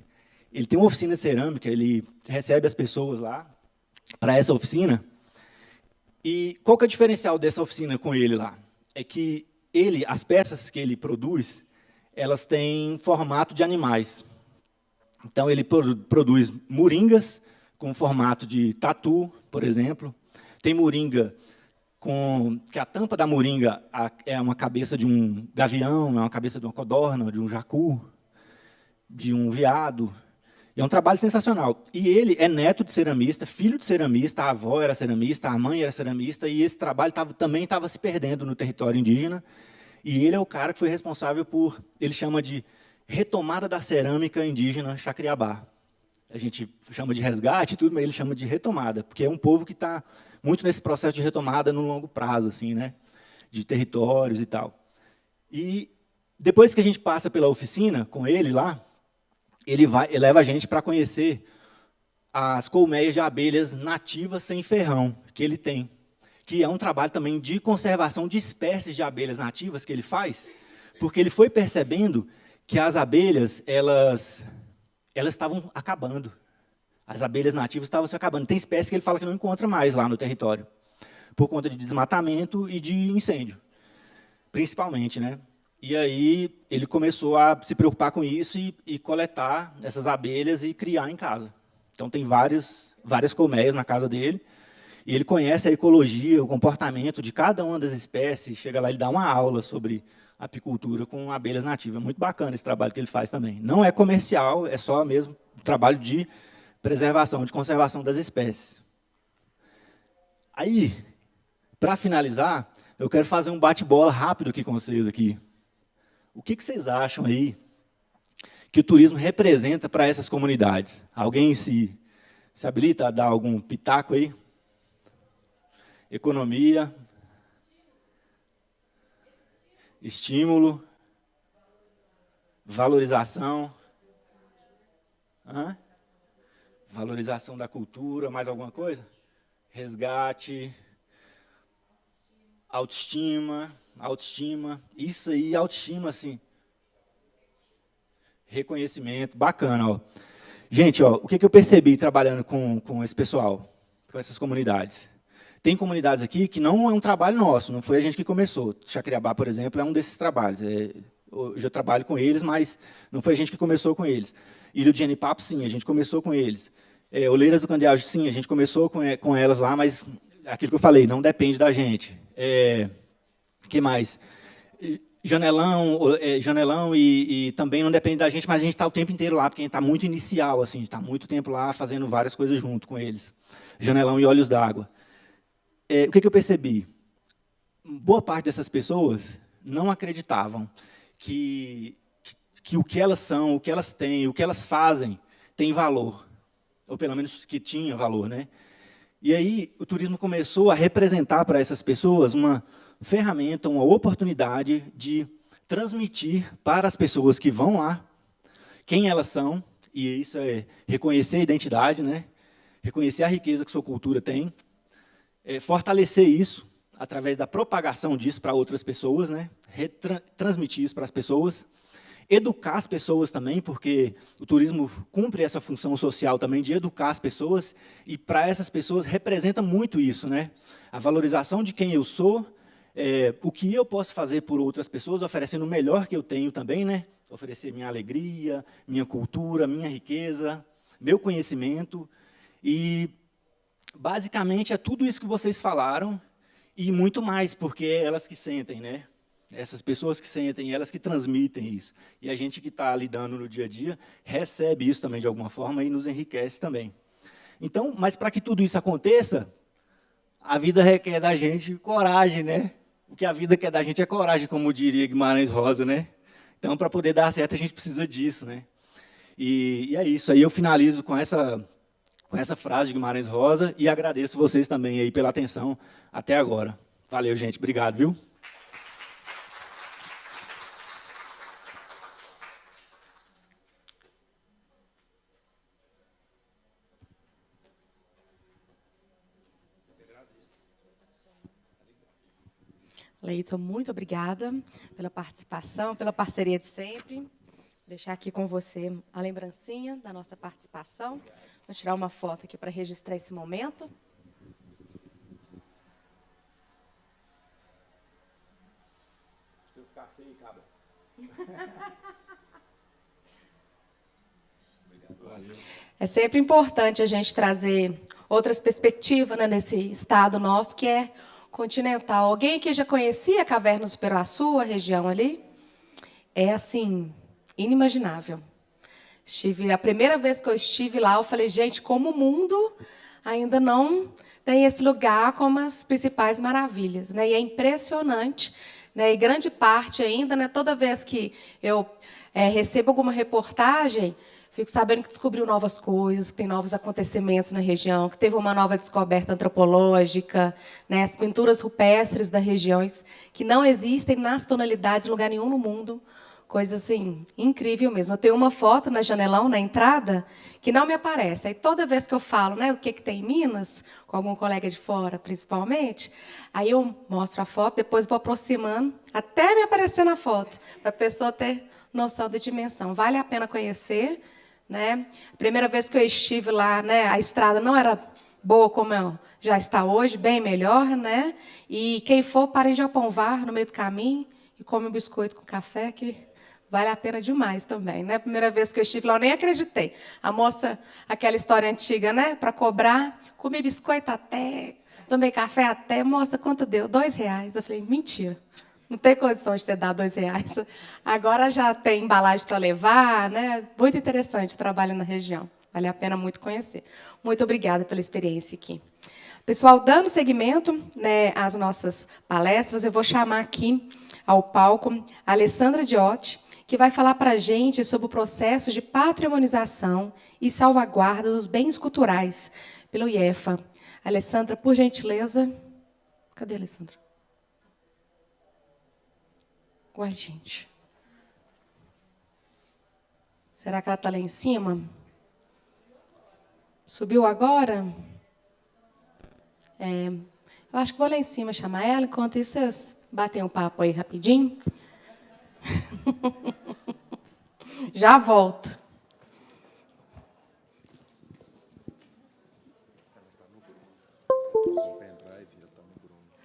Ele tem uma oficina de cerâmica, ele recebe as pessoas lá para essa oficina. E qual que é o diferencial dessa oficina com ele lá? É que as peças que ele produz, elas têm formato de animais. Então, ele produz moringas com formato de tatu, por exemplo. Tem moringa que a tampa da moringa é uma cabeça de um gavião, é uma cabeça de uma codorna, de um jacu, de um veado. É um trabalho sensacional. E ele é neto de ceramista, filho de ceramista, a avó era ceramista, a mãe era ceramista, e esse trabalho também estava se perdendo no território indígena. E ele é o cara que foi responsável por, ele chama de retomada da cerâmica indígena Jacareabá. A gente chama de resgate e tudo, mas ele chama de retomada, porque é um povo que está muito nesse processo de retomada no longo prazo, assim, né, de territórios e tal. E depois que a gente passa pela oficina com ele lá, ele leva a gente para conhecer as colmeias de abelhas nativas sem ferrão que ele tem, que é um trabalho também de conservação de espécies de abelhas nativas que ele faz, porque ele foi percebendo que as abelhas elas estavam acabando. As abelhas nativas estavam se acabando. Tem espécies que ele fala que não encontra mais lá no território, por conta de desmatamento e de incêndio, principalmente, né? E aí ele começou a se preocupar com isso e coletar essas abelhas e criar em casa. Então tem várias colmeias na casa dele, e ele conhece a ecologia, o comportamento de cada uma das espécies, chega lá e dá uma aula sobre apicultura com abelhas nativas. É muito bacana esse trabalho que ele faz também. Não é comercial, é só mesmo trabalho de preservação, de conservação das espécies. Aí, para finalizar, eu quero fazer um bate-bola rápido aqui com vocês aqui. O que vocês acham aí que o turismo representa para essas comunidades? Alguém se habilita a dar algum pitaco aí? Economia, estímulo, valorização, valorização da cultura, mais alguma coisa? Resgate, autoestima, isso aí, autoestima, assim. Reconhecimento, bacana. Gente, o que eu percebi trabalhando com esse pessoal, com essas comunidades? Tem comunidades aqui que não é um trabalho nosso, não foi a gente que começou. Jacareabá, por exemplo, é um desses trabalhos. Eu já trabalho com eles, mas não foi a gente que começou com eles. Ilha de Genipapo, sim, a gente começou com eles. Oleiras do Candeal, sim, a gente começou com elas lá, mas aquilo que eu falei, não depende da gente. Que mais? janelão e também não depende da gente, mas a gente está o tempo inteiro lá, porque a gente está muito inicial, assim, está muito tempo lá fazendo várias coisas junto com eles. Janelão e Olhos d'Água. O que eu percebi? Boa parte dessas pessoas não acreditavam que o que elas são, o que elas têm, o que elas fazem tem valor, ou pelo menos que tinha valor, né? E aí o turismo começou a representar para essas pessoas uma ferramenta, uma oportunidade de transmitir para as pessoas que vão lá quem elas são, e isso é reconhecer a identidade, né? Reconhecer a riqueza que sua cultura tem, fortalecer isso através da propagação disso para outras pessoas, né? Transmitir isso para as pessoas, educar as pessoas também, porque o turismo cumpre essa função social também de educar as pessoas, e para essas pessoas representa muito isso, né? A valorização de quem eu sou, o que eu posso fazer por outras pessoas, oferecendo o melhor que eu tenho também, né? Oferecer minha alegria, minha cultura, minha riqueza, meu conhecimento, e basicamente é tudo isso que vocês falaram, e muito mais, porque é elas que sentem, né? Essas pessoas que sentem, elas que transmitem isso. E a gente que está lidando no dia a dia, recebe isso também de alguma forma e nos enriquece também. Então, mas para que tudo isso aconteça, a vida requer da gente coragem, né? O que a vida quer da gente é coragem, como diria Guimarães Rosa, né? Então, para poder dar certo, a gente precisa disso, né? E é isso. Aí eu finalizo com essa frase de Guimarães Rosa e agradeço vocês também aí pela atenção até agora. Valeu, gente. Obrigado, viu? Leidson, muito obrigada pela participação, pela parceria de sempre. Vou deixar aqui com você a lembrancinha da nossa participação. Vou tirar uma foto aqui para registrar esse momento. Se eu ficar feio, cabra. É sempre importante a gente trazer outras perspectivas, né, nesse estado nosso, que é continental. Alguém aqui já conhecia a Cavernas do Peroaçu, a região ali? É, assim, inimaginável. A primeira vez que eu estive lá, eu falei, gente, como o mundo ainda não tem esse lugar como as principais maravilhas, né? E é impressionante, né? E grande parte ainda, né, toda vez que eu recebo alguma reportagem, fico sabendo que descobriu novas coisas, que tem novos acontecimentos na região, que teve uma nova descoberta antropológica, né, as pinturas rupestres das regiões que não existem nas tonalidades em lugar nenhum no mundo. Coisa assim, incrível mesmo. Eu tenho uma foto na janelão, na entrada, que não me aparece. Aí toda vez que eu falo, né, o que tem em Minas, com algum colega de fora, principalmente, aí eu mostro a foto, depois vou aproximando, até me aparecer na foto, para a pessoa ter noção da dimensão. Vale a pena conhecer. Né? A primeira vez que eu estive lá, né, a estrada não era boa como já está hoje, bem melhor, né? E quem for, pare de Aponvar no meio do caminho e come um biscoito com café, que vale a pena demais também. Né? A primeira vez que eu estive lá, eu nem acreditei. A moça, aquela história antiga, né, para cobrar, comi biscoito até, tomei café até, moça, quanto deu? R$2. Eu falei, mentira. Não tem condição de ter dado R$2. Agora já tem embalagem para levar, né? Muito interessante o trabalho na região. Vale a pena muito conhecer. Muito obrigada pela experiência aqui. Pessoal, dando seguimento, né, às nossas palestras, eu vou chamar aqui ao palco a Alessandra Diotti, que vai falar para a gente sobre o processo de patrimonização e salvaguarda dos bens culturais pelo IEFA. Alessandra, por gentileza. Cadê a Alessandra? Uai, gente. Será que ela está lá em cima? Subiu agora? Eu acho que vou lá em cima chamar ela, enquanto isso vocês batem um papo aí rapidinho. Já volto.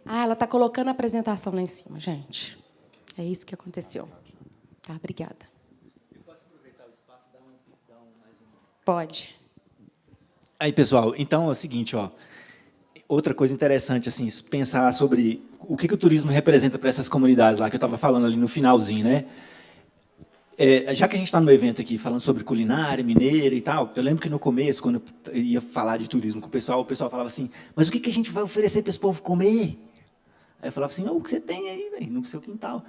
Ah, ela está colocando a apresentação lá em cima, gente. É isso que aconteceu. Tá, obrigada. Eu posso aproveitar o espaço e dar mais um? Pode. Aí, pessoal, então é o seguinte, ó. Outra coisa interessante, assim, pensar sobre o que o turismo representa para essas comunidades lá, que eu estava falando ali no finalzinho, né? Já que a gente está no evento aqui falando sobre culinária mineira e tal, eu lembro que no começo, quando eu ia falar de turismo com o pessoal falava assim, mas o que a gente vai oferecer para esse povo comer? Aí eu falava assim, o que você tem aí, velho, no seu quintal.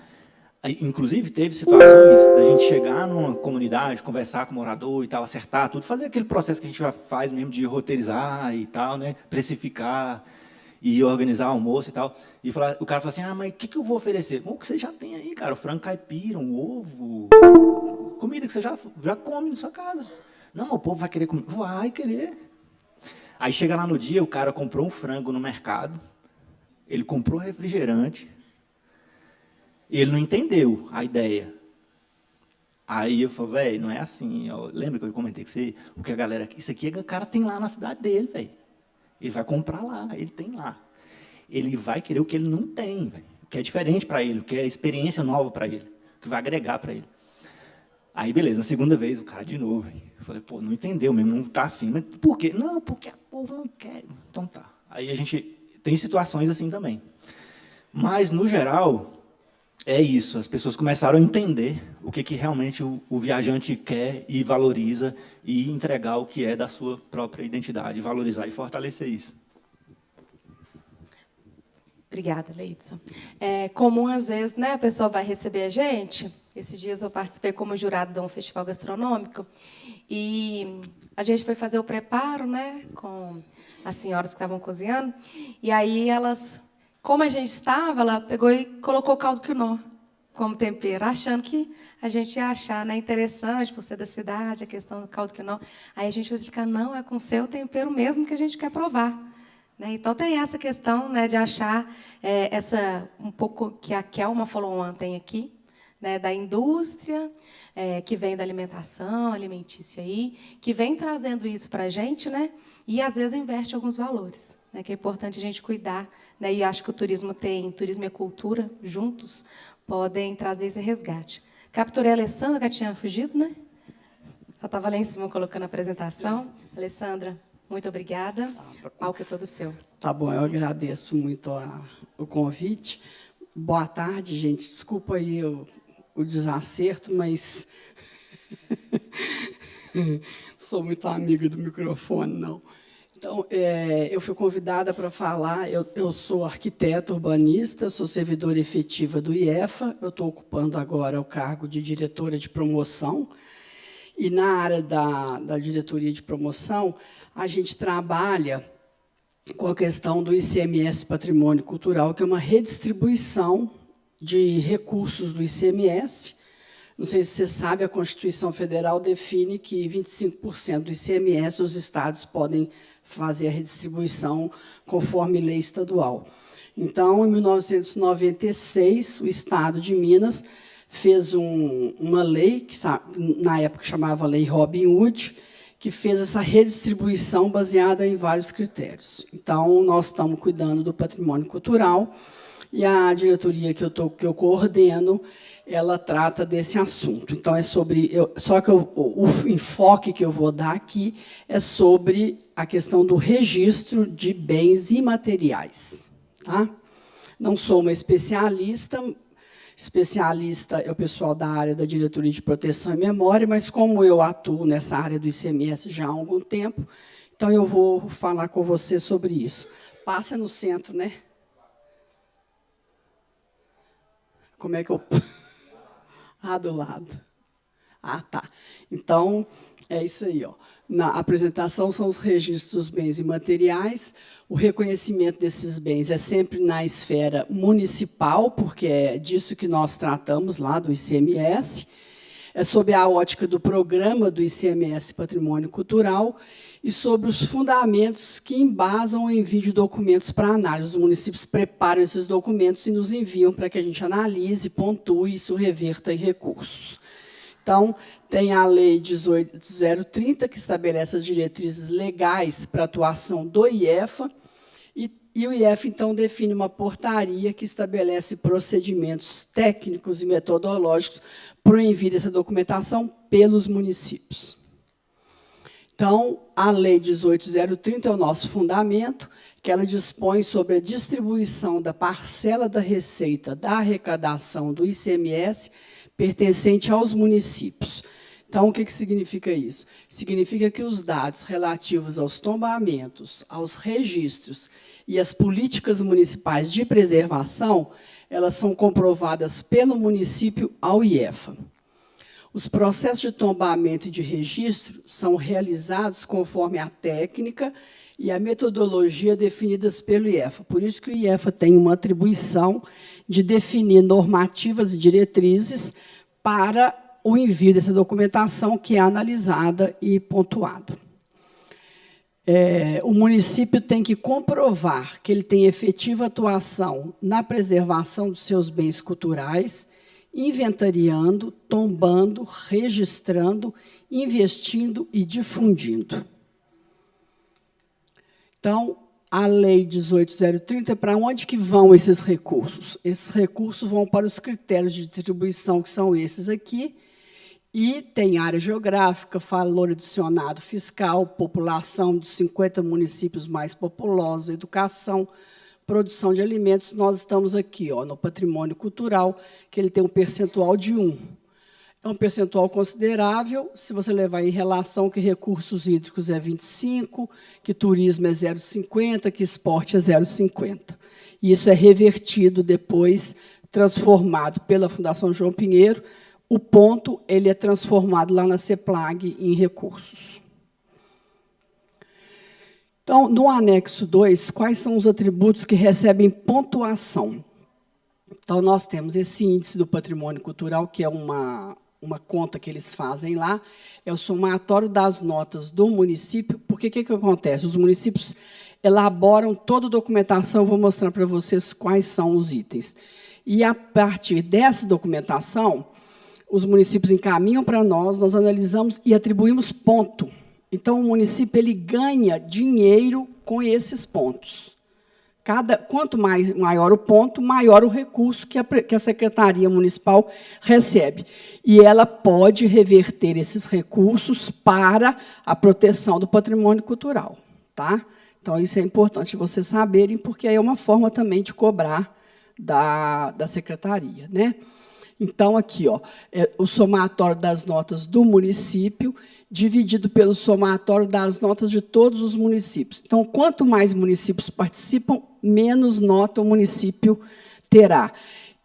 Aí, inclusive, teve situações da gente chegar numa comunidade, conversar com o morador e tal, acertar tudo, fazer aquele processo que a gente já faz mesmo de roteirizar e tal, né, precificar e organizar almoço e tal. E o cara fala assim, mas o que eu vou oferecer? O que você já tem aí, cara, o frango caipira, um ovo, comida que você já come na sua casa. Não, o povo vai querer comer. Vai querer. Aí chega lá no dia, o cara comprou um frango no mercado, ele comprou refrigerante, e ele não entendeu a ideia. Aí eu falei, velho, não é assim. Lembra que eu comentei com você? O que a galera... Isso aqui o cara tem lá na cidade dele, velho. Ele vai comprar lá, ele tem lá. Ele vai querer o que ele não tem, véio, o que é diferente para ele, o que é experiência nova para ele, o que vai agregar para ele. Aí, beleza, na segunda vez, o cara de novo. Véio. Eu falei, pô, não entendeu mesmo, não está afim. Mas por quê? Não, porque o povo não quer. Então tá. Aí a gente tem situações assim também. Mas, no geral, é isso. As pessoas começaram a entender o que realmente o viajante quer e valoriza e entregar o que é da sua própria identidade, valorizar e fortalecer isso. Obrigada, Leidson. É comum, às vezes, né, a pessoa vai receber a gente. Esses dias eu participei como jurado de um festival gastronômico e a gente foi fazer o preparo, né, com as senhoras que estavam cozinhando. E aí elas, como a gente estava, ela pegou e colocou caldo quinó como tempero, achando que a gente ia achar, né, interessante, por ser da cidade, a questão do caldo quinó. Aí a gente vai explicar, não, é com seu tempero mesmo que a gente quer provar. Né? Então, tem essa questão, né, de achar um pouco que a Kelma falou ontem aqui, né, da indústria, que vem da alimentação, alimentícia aí, que vem trazendo isso para a gente, né, e, às vezes, investe alguns valores, né, que é importante a gente cuidar. Né, e acho que o turismo e a cultura, juntos, podem trazer esse resgate. Capturei a Alessandra, que tinha fugido, né? Ela estava lá em cima colocando a apresentação. Alessandra, muito obrigada. O palco é todo seu. Tá bom, eu agradeço muito o convite. Boa tarde, gente. Desculpa aí o desacerto, mas sou muito amiga do microfone, não. Então, eu fui convidada para falar. Eu sou arquiteta urbanista, sou servidora efetiva do IEFA. Eu estou ocupando agora o cargo de diretora de promoção. E, na área da diretoria de promoção, a gente trabalha com a questão do ICMS Patrimônio Cultural, que é uma redistribuição de recursos do ICMS. Não sei se você sabe, a Constituição Federal define que 25% do ICMS os estados podem fazer a redistribuição conforme lei estadual. Então, em 1996, o Estado de Minas fez uma lei, que na época chamava Lei Robin Hood, que fez essa redistribuição baseada em vários critérios. Então, nós estamos cuidando do patrimônio cultural e a diretoria que eu coordeno, ela trata desse assunto. Então, só que o enfoque que eu vou dar aqui é sobre a questão do registro de bens imateriais. Tá? Não sou uma especialista é o pessoal da área da Diretoria de Proteção e Memória, mas como eu atuo nessa área do ICMS já há algum tempo, então eu vou falar com você sobre isso. Passa no centro, né? Como é que eu... do lado. Tá. Então, é isso aí. Na apresentação são os registros dos bens imateriais. O reconhecimento desses bens é sempre na esfera municipal, porque é disso que nós tratamos lá do ICMS. É sob a ótica do programa do ICMS Patrimônio Cultural e sobre os fundamentos que embasam o envio de documentos para análise. Os municípios preparam esses documentos e nos enviam para que a gente analise, pontue e isso reverta em recursos. Então, tem a Lei 18.030, que estabelece as diretrizes legais para a atuação do IEFA, e o IEFA, então, define uma portaria que estabelece procedimentos técnicos e metodológicos para o envio dessa documentação pelos municípios. Então, a Lei 18.030 é o nosso fundamento, que ela dispõe sobre a distribuição da parcela da receita da arrecadação do ICMS pertencente aos municípios. Então, o que significa isso? Significa que os dados relativos aos tombamentos, aos registros e às políticas municipais de preservação, elas são comprovadas pelo município ao IEFA. Os processos de tombamento e de registro são realizados conforme a técnica e a metodologia definidas pelo IEFA. Por isso que o IEFA tem uma atribuição de definir normativas e diretrizes para o envio dessa documentação, que é analisada e pontuada. O município tem que comprovar que ele tem efetiva atuação na preservação dos seus bens culturais, inventariando, tombando, registrando, investindo e difundindo. Então, a Lei 18.030, para onde que vão esses recursos? Esses recursos vão para os critérios de distribuição, que são esses aqui, e tem área geográfica, valor adicionado fiscal, população dos 50 municípios mais populosos, educação, produção de alimentos. Nós estamos aqui, no patrimônio cultural, que ele tem um percentual de 1. É um percentual considerável, se você levar em relação que recursos hídricos é 25, que turismo é 0,50, que esporte é 0,50. E isso é revertido depois, transformado pela Fundação João Pinheiro. O ponto ele é transformado lá na CEPLAG em recursos. Então, no anexo 2, quais são os atributos que recebem pontuação? Então, nós temos esse índice do patrimônio cultural, que é uma conta que eles fazem lá, é o somatório das notas do município, porque o que acontece? Os municípios elaboram toda a documentação, vou mostrar para vocês quais são os itens. E, a partir dessa documentação, os municípios encaminham para nós analisamos e atribuímos ponto. Então, o município ele ganha dinheiro com esses pontos. Quanto maior o ponto, maior o recurso que a Secretaria Municipal recebe. E ela pode reverter esses recursos para a proteção do patrimônio cultural. Tá? Então, isso é importante vocês saberem, porque é uma forma também de cobrar da Secretaria. Né? Então, aqui, é o somatório das notas do município, dividido pelo somatório das notas de todos os municípios. Então, quanto mais municípios participam, menos nota o município terá.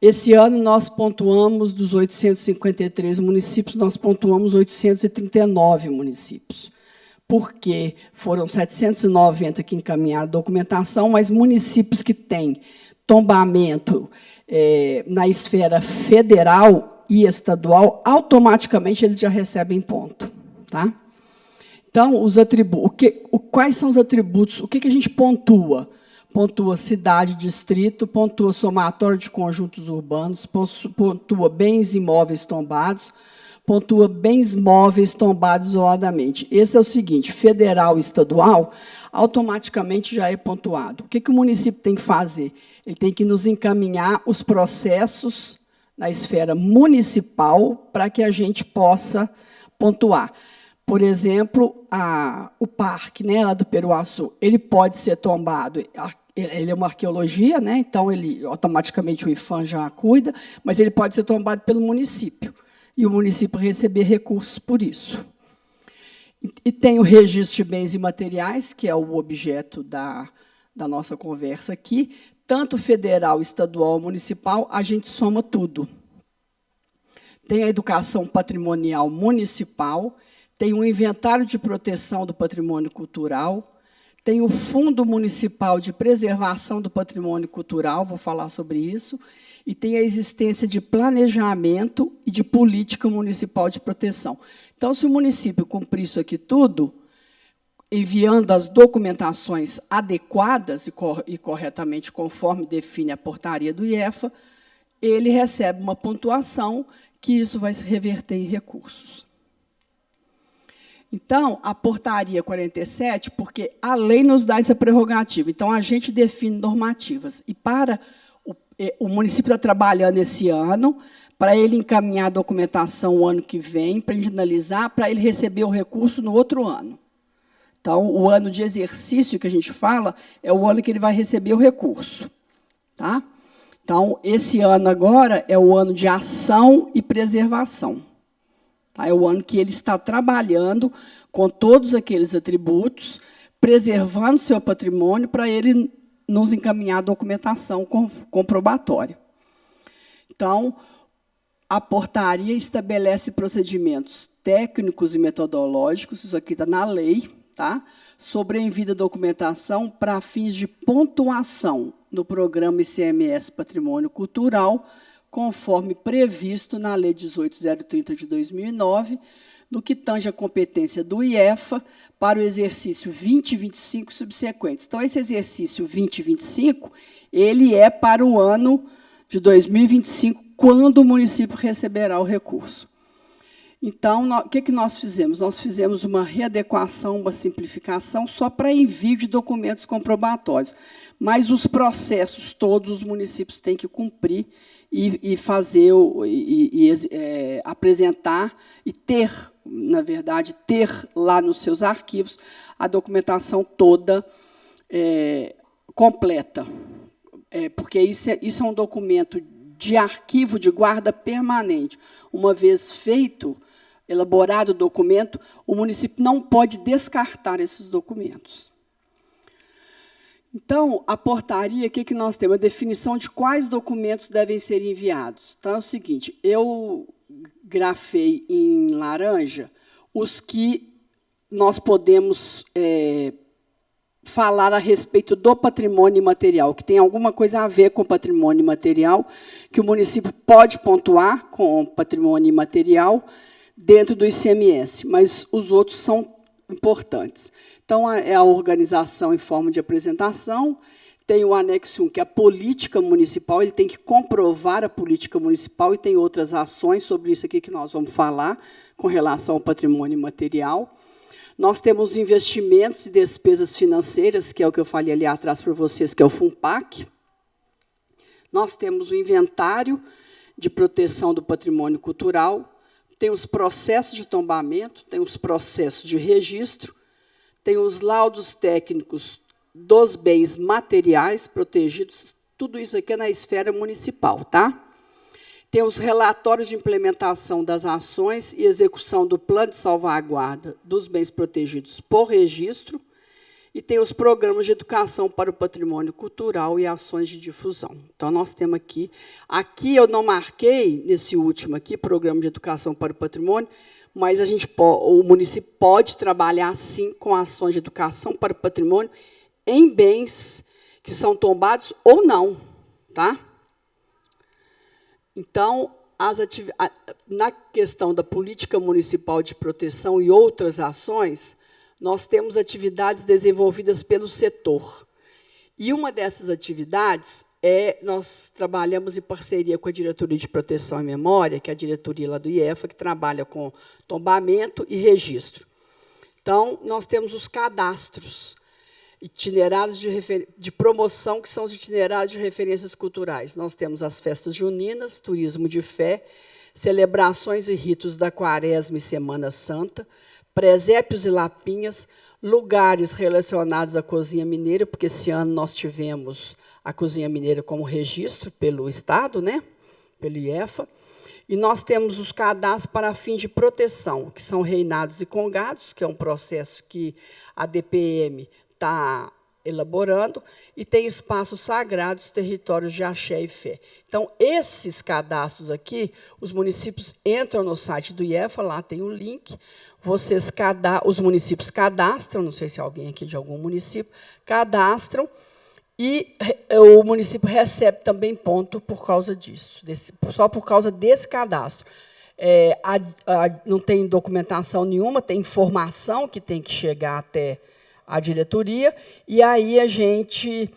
Esse ano, nós pontuamos, dos 853 municípios, nós pontuamos 839 municípios, porque foram 790 que encaminharam documentação, mas municípios que têm tombamento na esfera federal e estadual, automaticamente eles já recebem ponto. Tá? Então, os atributos, quais são os atributos? O que a gente pontua? Pontua cidade, distrito, pontua somatório de conjuntos urbanos, pontua bens imóveis tombados, pontua bens móveis tombados isoladamente. Esse é o seguinte, federal e estadual, automaticamente já é pontuado. O que o município tem que fazer? Ele tem que nos encaminhar os processos na esfera municipal para que a gente possa pontuar. Por exemplo, o parque, né, lá do Peruaçu, ele pode ser tombado. Ele é uma arqueologia, né, então ele automaticamente o IFAM já cuida, mas ele pode ser tombado pelo município e o município receber recursos por isso. E tem o registro de bens e materiais, que é o objeto da nossa conversa aqui, tanto federal, estadual, municipal, a gente soma tudo. Tem a educação patrimonial municipal, tem o inventário de proteção do patrimônio cultural, tem o Fundo Municipal de Preservação do Patrimônio Cultural, vou falar sobre isso, e tem a existência de planejamento e de política municipal de proteção. Então, se o município cumprir isso aqui tudo, enviando as documentações adequadas e corretamente, conforme define a portaria do IEFA, ele recebe uma pontuação que isso vai se reverter em recursos. Então, a portaria 47, porque a lei nos dá essa prerrogativa, então a gente define normativas. E para o município está trabalhando esse ano, para ele encaminhar a documentação o ano que vem, para a gente analisar, para ele receber o recurso no outro ano. Então, o ano de exercício que a gente fala é o ano que ele vai receber o recurso. Tá? Então, esse ano agora é o ano de ação e preservação. Tá? É o ano que ele está trabalhando com todos aqueles atributos, preservando seu patrimônio para ele nos encaminhar a documentação comprobatória. Então, a portaria estabelece procedimentos técnicos e metodológicos, isso aqui está na lei, tá? Sobre envio da documentação para fins de pontuação no programa ICMS Patrimônio Cultural, conforme previsto na Lei 18.030 de 2009, no que tange a competência do IEFA para o exercício 2025 subsequentes. Então, esse exercício 2025, ele é para o ano de 2025, quando o município receberá o recurso. Então, o que nós fizemos? Nós fizemos uma readequação, uma simplificação, só para envio de documentos comprobatórios. Mas os processos todos os municípios têm que cumprir e fazer, apresentar e ter, na verdade, ter lá nos seus arquivos a documentação toda completa. Porque isso é um documento de arquivo de guarda permanente. Uma vez feito, elaborado o documento, o município não pode descartar esses documentos. Então, a portaria, o que nós temos? A definição de quais documentos devem ser enviados. Então, é o seguinte, eu grafei em laranja os que nós podemos falar a respeito do patrimônio imaterial, que tem alguma coisa a ver com patrimônio imaterial, que o município pode pontuar com patrimônio imaterial dentro do ICMS, mas os outros são importantes. Então, é a organização em forma de apresentação, tem o anexo 1, que é a política municipal, ele tem que comprovar a política municipal, e tem outras ações sobre isso aqui que nós vamos falar, com relação ao patrimônio imaterial. Nós temos investimentos e despesas financeiras, que é o que eu falei ali atrás para vocês, que é o FUNPAC. Nós temos o inventário de proteção do patrimônio cultural, tem os processos de tombamento, tem os processos de registro, tem os laudos técnicos dos bens materiais protegidos, tudo isso aqui é na esfera municipal, tá? Tem os relatórios de implementação das ações e execução do plano de salvaguarda dos bens protegidos por registro, e tem os programas de educação para o patrimônio cultural e ações de difusão. Então, nós temos aqui eu não marquei, nesse último aqui, programa de educação para o patrimônio, mas o município pode trabalhar, sim, com ações de educação para o patrimônio em bens que são tombados ou não. Tá? Então, na questão da política municipal de proteção e outras ações, nós temos atividades desenvolvidas pelo setor. E uma dessas atividades nós trabalhamos em parceria com a Diretoria de Proteção e Memória, que é a diretoria lá do IEFA, que trabalha com tombamento e registro. Então, nós temos os cadastros, itinerários de promoção, que são os itinerários de referências culturais. Nós temos as festas juninas, turismo de fé, celebrações e ritos da Quaresma e Semana Santa, presépios e lapinhas, lugares relacionados à cozinha mineira, porque esse ano nós tivemos a cozinha mineira como registro pelo Estado, né? Pelo IEFA, e nós temos os cadastros para fim de proteção, que são reinados e congados, que é um processo que a DPM está elaborando, e tem espaços sagrados, territórios de axé e fé. Então, esses cadastros aqui, os municípios entram no site do IEFA, lá tem o link, os municípios cadastram, não sei se alguém aqui de algum município, cadastram, e o município recebe também ponto por causa disso, só por causa desse cadastro. Não tem documentação nenhuma, tem informação que tem que chegar até a diretoria, e aí a gente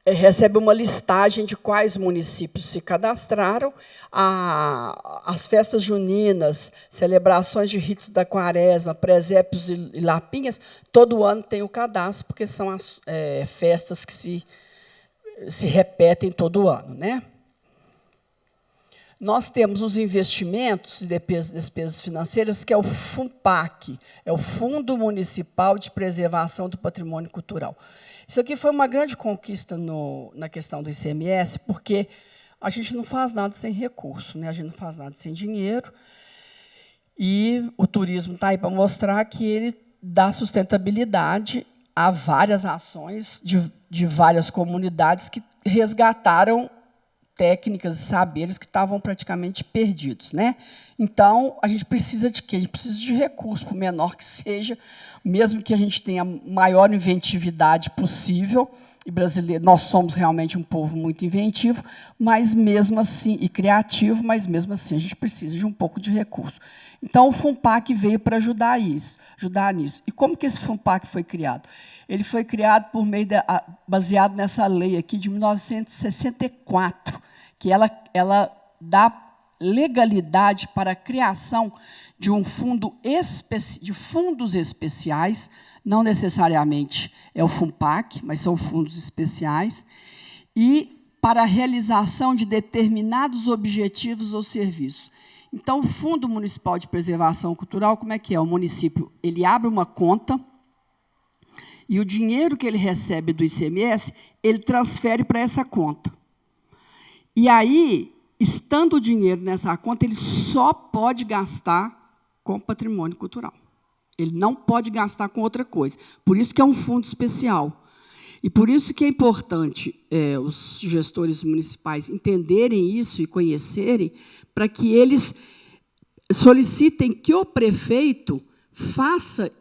recebe uma listagem de quais municípios se cadastraram. As festas juninas, celebrações de ritos da Quaresma, presépios e lapinhas, todo ano tem o cadastro, porque são as festas que se repetem todo ano, né? Nós temos os investimentos e despesas financeiras, que é o FUNPAC, é o Fundo Municipal de Preservação do Patrimônio Cultural. Isso aqui foi uma grande conquista na questão do ICMS, porque a gente não faz nada sem recurso, né? A gente não faz nada sem dinheiro, e o turismo está aí para mostrar que ele dá sustentabilidade a várias ações de várias comunidades que resgataram técnicas e saberes que estavam praticamente perdidos, né? Então, a gente precisa de quê? A gente precisa de recurso, por menor que seja, mesmo que a gente tenha a maior inventividade possível, e brasileiro, nós somos realmente um povo muito inventivo, mas mesmo assim, e criativo, mas mesmo assim a gente precisa de um pouco de recurso. Então, o FUNPAC veio para ajudar nisso. E como que esse FUNPAC foi criado? Ele foi criado baseado nessa lei aqui de 1964, que ela dá legalidade para a criação de um fundo de fundos especiais, não necessariamente é o FUNPAC, mas são fundos especiais, e para a realização de determinados objetivos ou serviços. Então, o Fundo Municipal de Preservação Cultural, como é que é? O município ele abre uma conta e o dinheiro que ele recebe do ICMS, ele transfere para essa conta. E aí, estando o dinheiro nessa conta, ele só pode gastar com patrimônio cultural. Ele não pode gastar com outra coisa. Por isso que é um fundo especial. E por isso que é importante os gestores municipais entenderem isso e conhecerem, para que eles solicitem que o prefeito faça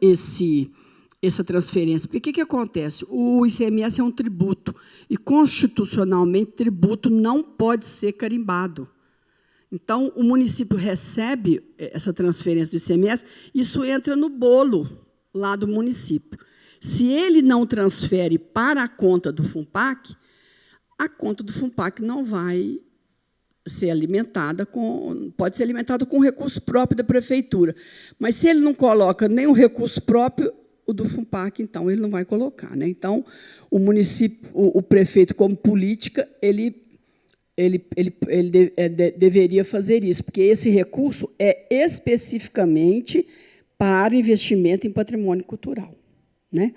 essa transferência. Porque o que acontece? O ICMS é um tributo, e, constitucionalmente, tributo não pode ser carimbado. Então, o município recebe essa transferência do ICMS, isso entra no bolo lá do município. Se ele não transfere para a conta do FUNPAC, a conta do FUNPAC não vai ser alimentada pode ser alimentada com recurso próprio da prefeitura. Mas, se ele não coloca nenhum recurso próprio, o do FUNPAC, então, ele não vai colocar, né? Então, o município, o prefeito, como política, ele deveria fazer isso, porque esse recurso é especificamente para investimento em patrimônio cultural, né?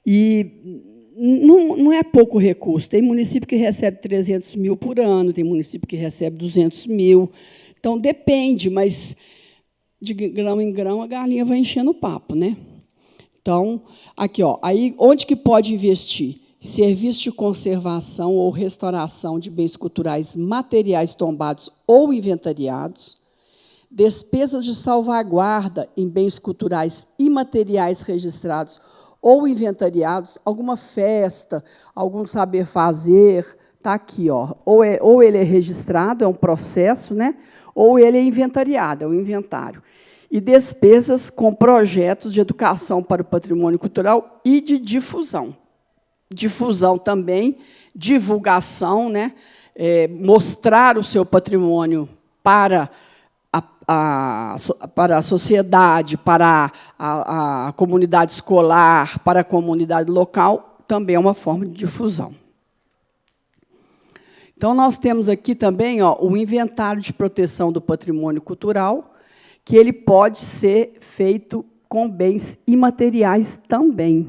E não é pouco recurso. Tem município que recebe 300 mil por ano, tem município que recebe 200 mil. Então, depende, mas de grão em grão a galinha vai enchendo o papo, né? Então, aqui, aí onde que pode investir? Serviço de conservação ou restauração de bens culturais materiais tombados ou inventariados, despesas de salvaguarda em bens culturais imateriais registrados ou inventariados, alguma festa, algum saber fazer, está aqui, ou ele é registrado, é um processo, né? Ou ele é inventariado, é um inventário. E despesas com projetos de educação para o patrimônio cultural e de difusão. Difusão também, divulgação, né? Mostrar o seu patrimônio para a sociedade, para a comunidade escolar, para a comunidade local, também é uma forma de difusão. Então, nós temos aqui também o inventário de proteção do patrimônio cultural, que ele pode ser feito com bens imateriais também.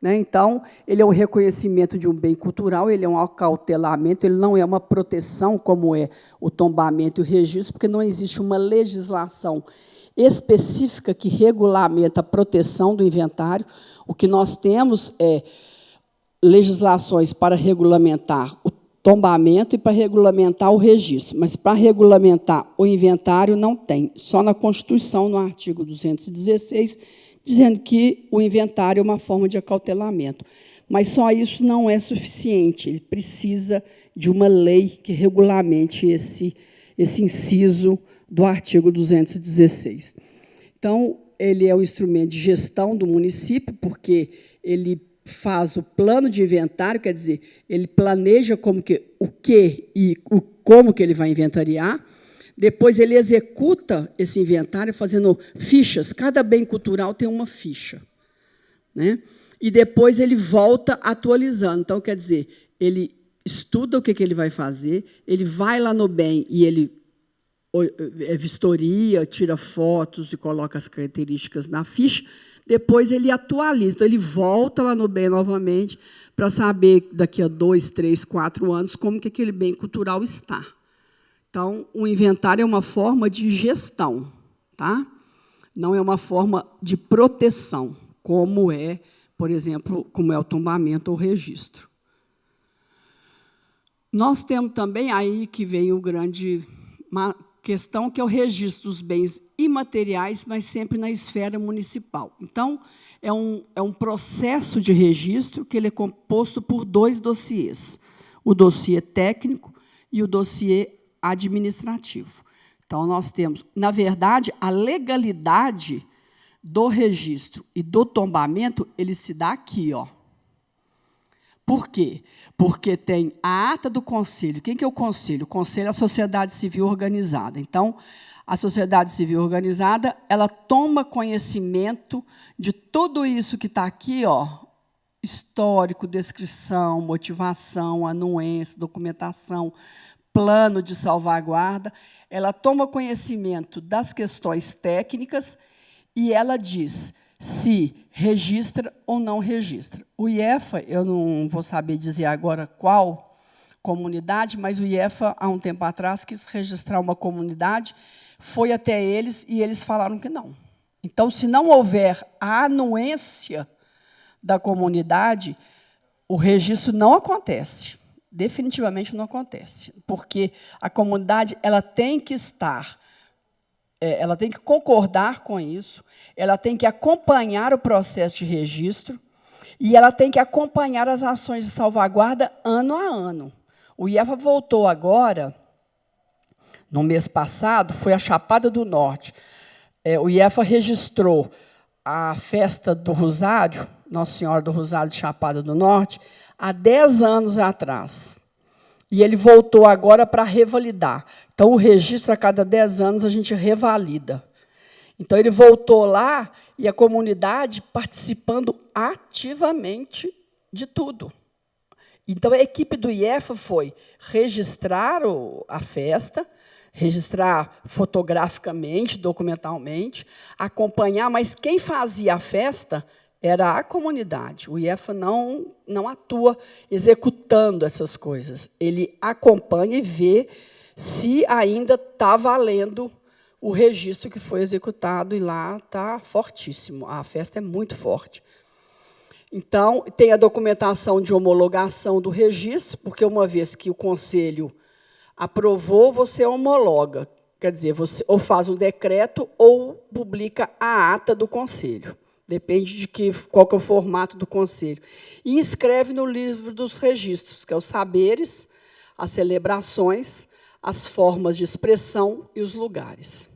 Né? Então, ele é um reconhecimento de um bem cultural, ele é um acautelamento, ele não é uma proteção, como é o tombamento e o registro, porque não existe uma legislação específica que regulamenta a proteção do inventário. O que nós temos é legislações para regulamentar o tombamento e para regulamentar o registro, mas para regulamentar o inventário não tem. Só na Constituição, no artigo 216, dizendo que o inventário é uma forma de acautelamento. Mas só isso não é suficiente. Ele precisa de uma lei que regulamente esse inciso do artigo 216. Então, ele é um instrumento de gestão do município, porque ele faz o plano de inventário, quer dizer, ele planeja como que ele vai inventariar. Depois, ele executa esse inventário fazendo fichas. Cada bem cultural tem uma ficha, né? E depois ele volta atualizando. Então, quer dizer, ele estuda o que ele vai fazer, ele vai lá no bem e ele vistoria, tira fotos e coloca as características na ficha. Depois ele atualiza. Então, ele volta lá no bem novamente para saber, daqui a 2, 3, 4 anos, como que aquele bem cultural está. Então, o inventário é uma forma de gestão, tá? Não é uma forma de proteção, como é, por exemplo, como é o tombamento ou o registro. Nós temos também, aí que vem uma questão, que é o registro dos bens imateriais, mas sempre na esfera municipal. Então, é um processo de registro que ele é composto por 2 dossiês, o dossiê técnico e o dossiê administrativo. Então, nós temos, na verdade, a legalidade do registro e do tombamento, ele se dá aqui, ó. Por quê? Porque tem a ata do conselho. Quem que é o conselho? O conselho é a sociedade civil organizada. Então, a sociedade civil organizada, ela toma conhecimento de tudo isso que está aqui, ó, histórico, descrição, motivação, anuência, documentação, plano de salvaguarda. Ela toma conhecimento das questões técnicas e ela diz se registra ou não registra. O IEFA, eu não vou saber dizer agora qual comunidade, mas o IEFA, há um tempo atrás, quis registrar uma comunidade, foi até eles e eles falaram que não. Então, se não houver a anuência da comunidade, o registro não acontece. Definitivamente não acontece, porque a comunidade ela tem que estar, ela tem que concordar com isso, ela tem que acompanhar o processo de registro e ela tem que acompanhar as ações de salvaguarda ano a ano. O IEFA voltou agora, no mês passado, foi a Chapada do Norte. O IEFA registrou a festa do Rosário, Nossa Senhora do Rosário de Chapada do Norte, há 10 anos atrás. E ele voltou agora para revalidar. Então, o registro, a cada 10 anos, a gente revalida. Então, ele voltou lá e a comunidade participando ativamente de tudo. Então, a equipe do IEFA foi registrar a festa, registrar fotograficamente, documentalmente, acompanhar, mas quem fazia a festa era a comunidade. O IEFA não atua executando essas coisas. Ele acompanha e vê se ainda está valendo o registro que foi executado, e lá está fortíssimo. A festa é muito forte. Então, tem a documentação de homologação do registro, porque, uma vez que o conselho aprovou, você homologa. Quer dizer, você ou faz um decreto ou publica a ata do conselho. Depende de qual que é o formato do conselho. E inscreve no livro dos registros, que é os saberes, as celebrações, as formas de expressão e os lugares.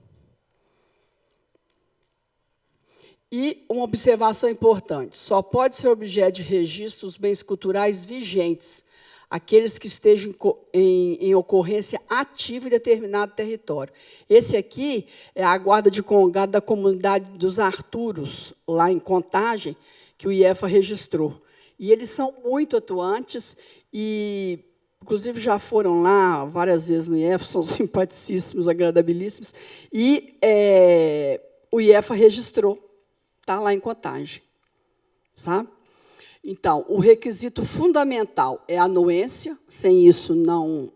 E uma observação importante: só pode ser objeto de registro os bens culturais vigentes, aqueles que estejam em ocorrência ativa em determinado território. Esse aqui é a guarda de congado da comunidade dos Arturos, lá em Contagem, que o IEFA registrou. E eles são muito atuantes e, inclusive, já foram lá várias vezes no IEFA, são simpaticíssimos, agradabilíssimos, e o IEFA registrou, está lá em Contagem, sabe? Então, o requisito fundamental é a anuência, sem isso não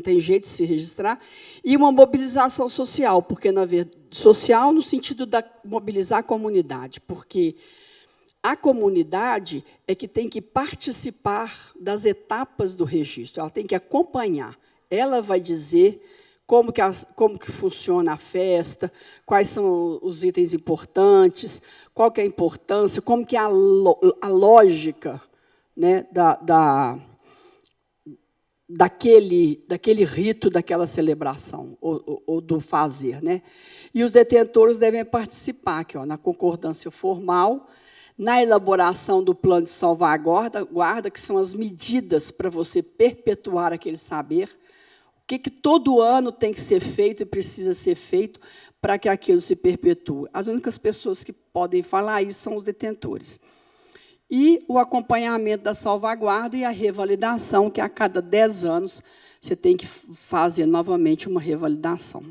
tem jeito de se registrar, e uma mobilização social, porque, na verdade, social no sentido de mobilizar a comunidade, porque a comunidade é que tem que participar das etapas do registro, ela tem que acompanhar, ela vai dizer como que funciona a festa, quais são os itens importantes, qual que é a importância, como que é a lógica, né, daquele rito, daquela celebração, ou do fazer. Né? E os detentores devem participar aqui, ó, na concordância formal, na elaboração do plano de salvaguarda, que são as medidas para você perpetuar aquele saber, o que todo ano tem que ser feito e precisa ser feito para que aquilo se perpetue. As únicas pessoas que podem falar isso são os detentores. E o acompanhamento da salvaguarda e a revalidação, que a cada 10 anos você tem que fazer novamente uma revalidação.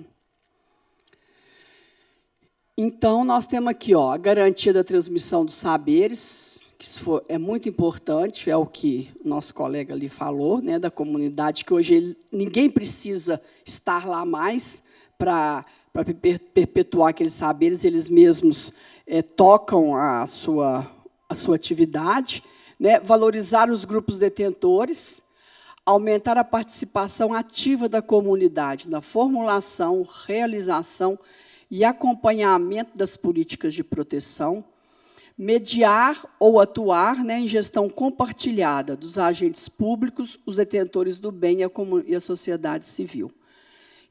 Então, nós temos aqui a garantia da transmissão dos saberes, que isso é muito importante, é o que o nosso colega ali falou, né, da comunidade, que hoje ninguém precisa estar lá mais para perpetuar aqueles saberes, eles mesmos tocam a sua atividade, né, valorizar os grupos detentores, aumentar a participação ativa da comunidade na formulação, realização e acompanhamento das políticas de proteção, mediar ou atuar, né, em gestão compartilhada dos agentes públicos, os detentores do bem e a sociedade civil.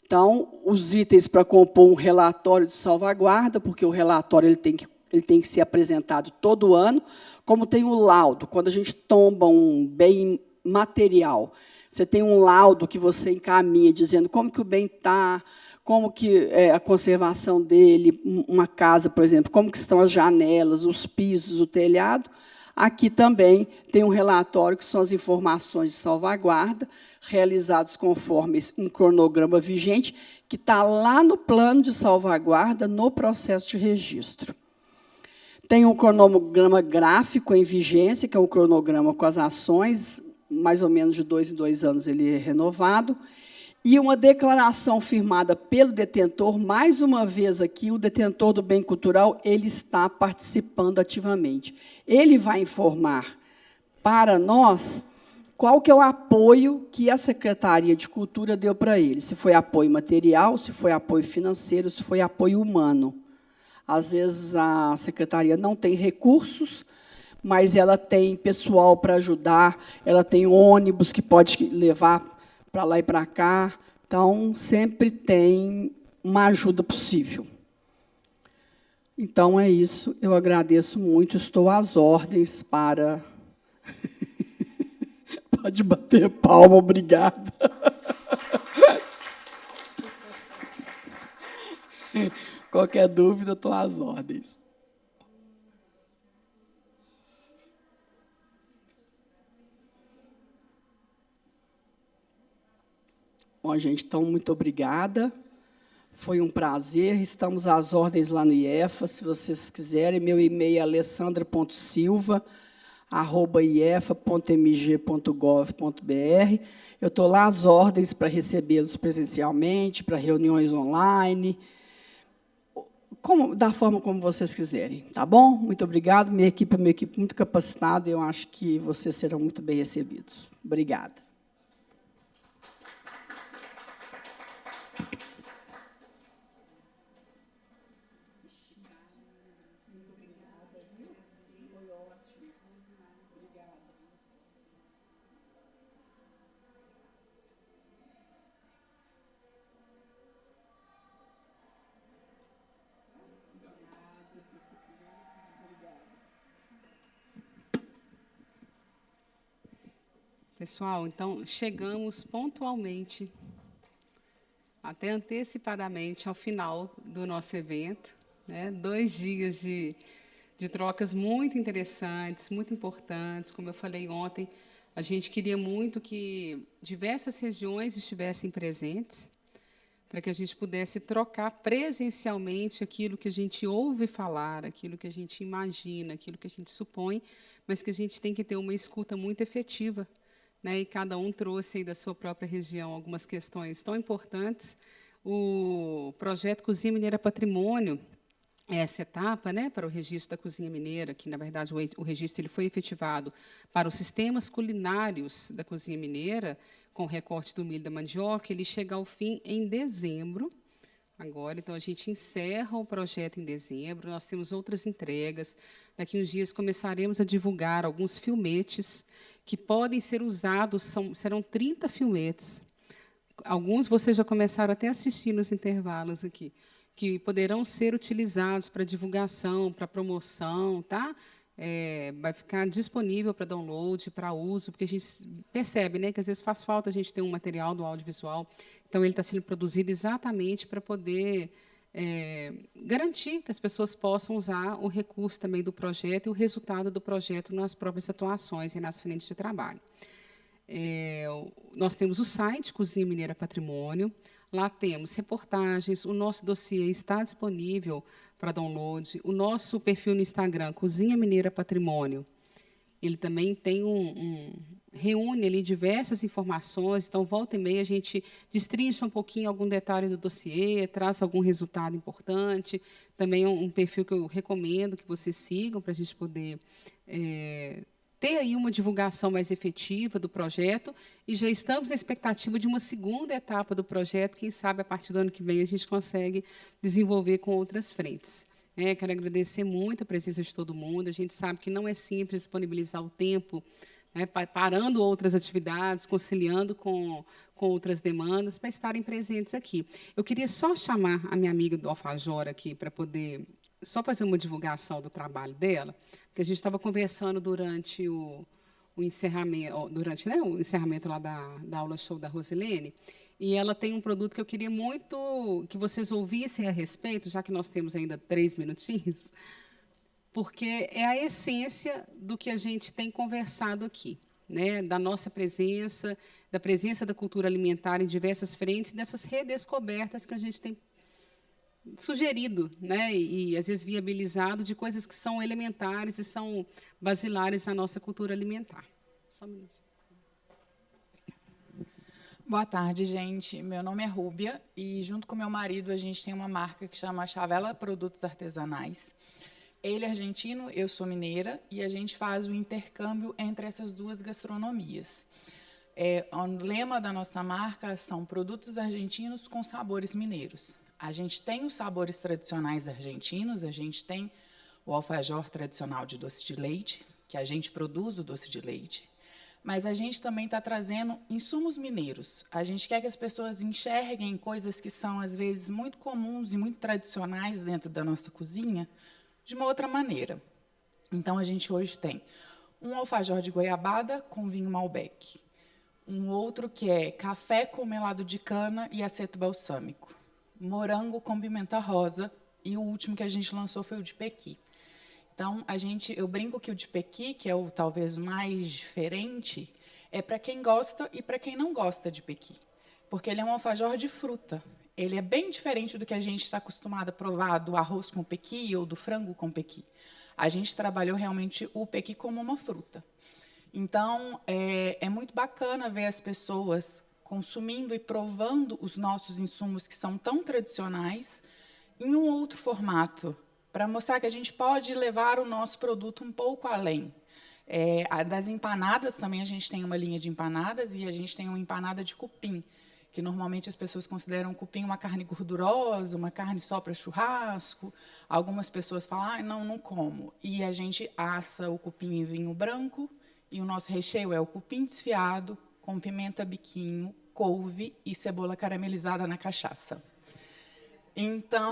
Então, os itens para compor um relatório de salvaguarda, porque o relatório ele tem que ser apresentado todo ano, como tem o laudo, quando a gente tomba um bem material, você tem um laudo que você encaminha dizendo como que o bem está, como que é a conservação dele, uma casa, por exemplo, como que estão as janelas, os pisos, o telhado. Aqui também tem um relatório que são as informações de salvaguarda, realizados conforme um cronograma vigente, que está lá no plano de salvaguarda, no processo de registro. Tem um cronograma gráfico em vigência, que é um cronograma com as ações, mais ou menos de 2 em 2 anos ele é renovado, e uma declaração firmada pelo detentor. Mais uma vez aqui, o detentor do bem cultural ele está participando ativamente. Ele vai informar para nós qual que é o apoio que a Secretaria de Cultura deu para ele, se foi apoio material, se foi apoio financeiro, se foi apoio humano. Às vezes, a Secretaria não tem recursos, mas ela tem pessoal para ajudar, ela tem ônibus que pode levar para lá e para cá. Então, sempre tem uma ajuda possível. Então, é isso. Eu agradeço muito. Estou às ordens para... Pode bater palma, obrigada. Qualquer dúvida, estou às ordens. Bom, gente, então, muito obrigada. Foi um prazer. Estamos às ordens lá no IEFA. Se vocês quiserem, meu e-mail é alessandra.silva@iefa.mg.gov.br. Eu estou lá às ordens para recebê-los presencialmente, para reuniões online, da forma como vocês quiserem. Tá bom? Muito obrigado. Minha equipe é uma equipe muito capacitada. Eu acho que vocês serão muito bem recebidos. Obrigada. Pessoal, então, chegamos pontualmente, até antecipadamente, ao final do nosso evento, né? 2 dias de trocas muito interessantes, muito importantes. Como eu falei ontem, a gente queria muito que diversas regiões estivessem presentes, para que a gente pudesse trocar presencialmente aquilo que a gente ouve falar, aquilo que a gente imagina, aquilo que a gente supõe, mas que a gente tem que ter uma escuta muito efetiva, né? E cada um trouxe aí da sua própria região algumas questões tão importantes. O projeto Cozinha Mineira Patrimônio, essa etapa, né, para o registro da cozinha mineira, que, na verdade, o registro ele foi efetivado para os sistemas culinários da cozinha mineira, com o recorte do milho e da mandioca, ele chega ao fim em dezembro. Agora, então, a gente encerra o projeto em dezembro, nós temos outras entregas. Daqui a uns dias começaremos a divulgar alguns filmetes que podem ser usados, serão 30 filmetes. Alguns vocês já começaram até a assistir nos intervalos aqui, que poderão ser utilizados para divulgação, para promoção, tá? Vai ficar disponível para download, para uso, porque a gente percebe, né, que às vezes faz falta a gente ter um material do audiovisual. Então, ele está sendo produzido exatamente para poder garantir que as pessoas possam usar o recurso também do projeto e o resultado do projeto nas próprias atuações e nas frentes de trabalho. Nós temos o site Cozinha Mineira Patrimônio. Lá temos reportagens, o nosso dossiê está disponível para download. O nosso perfil no Instagram, Cozinha Mineira Patrimônio, ele também tem reúne ali diversas informações. Então, volta e meia, a gente destrincha um pouquinho algum detalhe do dossiê, traz algum resultado importante. Também é um perfil que eu recomendo que vocês sigam para a gente poder ter aí uma divulgação mais efetiva do projeto, e já estamos na expectativa de uma segunda etapa do projeto. Quem sabe, a partir do ano que vem, a gente consegue desenvolver com outras frentes. Quero agradecer muito a presença de todo mundo. A gente sabe que não é simples disponibilizar o tempo, parando outras atividades, conciliando com outras demandas, para estarem presentes aqui. Eu queria só chamar a minha amiga do Alfajor aqui, para poder só fazer uma divulgação do trabalho dela, porque a gente estava conversando durante o encerramento lá da aula show da Rosilene, e ela tem um produto que eu queria muito que vocês ouvissem a respeito, já que nós temos ainda 3 minutinhos, porque é a essência do que a gente tem conversado aqui, da nossa presença, da presença da cultura alimentar em diversas frentes, dessas redescobertas que a gente tem sugerido, e às vezes viabilizado, de coisas que são elementares e são basilares na nossa cultura alimentar. Só um minuto. Boa tarde, gente. Meu nome é Rúbia e, junto com meu marido, a gente tem uma marca que chama Chavela Produtos Artesanais. Ele é argentino, eu sou mineira, e a gente faz o intercâmbio entre essas duas gastronomias. O lema da nossa marca são produtos argentinos com sabores mineiros. A gente tem os sabores tradicionais argentinos, a gente tem o alfajor tradicional de doce de leite, que a gente produz o doce de leite, mas a gente também está trazendo insumos mineiros. A gente quer que as pessoas enxerguem coisas que são, às vezes, muito comuns e muito tradicionais dentro da nossa cozinha, de uma outra maneira. Então, a gente hoje tem um alfajor de goiabada com vinho Malbec, um outro que é café com melado de cana e aceto balsâmico, morango com pimenta rosa, e o último que a gente lançou foi o de pequi. Então, eu brinco que o de pequi, que é o talvez mais diferente, é para quem gosta e para quem não gosta de pequi, porque ele é um alfajor de fruta. Ele é bem diferente do que a gente está acostumado a provar do arroz com pequi ou do frango com pequi. A gente trabalhou realmente o pequi como uma fruta. Então, é muito bacana ver as pessoas consumindo e provando os nossos insumos, que são tão tradicionais, em um outro formato, para mostrar que a gente pode levar o nosso produto um pouco além. Das empanadas também, a gente tem uma linha de empanadas, e a gente tem uma empanada de cupim, que normalmente as pessoas consideram o cupim uma carne gordurosa, uma carne só para churrasco. Algumas pessoas falam, não como. E a gente assa o cupim em vinho branco, e o nosso recheio é o cupim desfiado, com pimenta biquinho, couve e cebola caramelizada na cachaça. Então,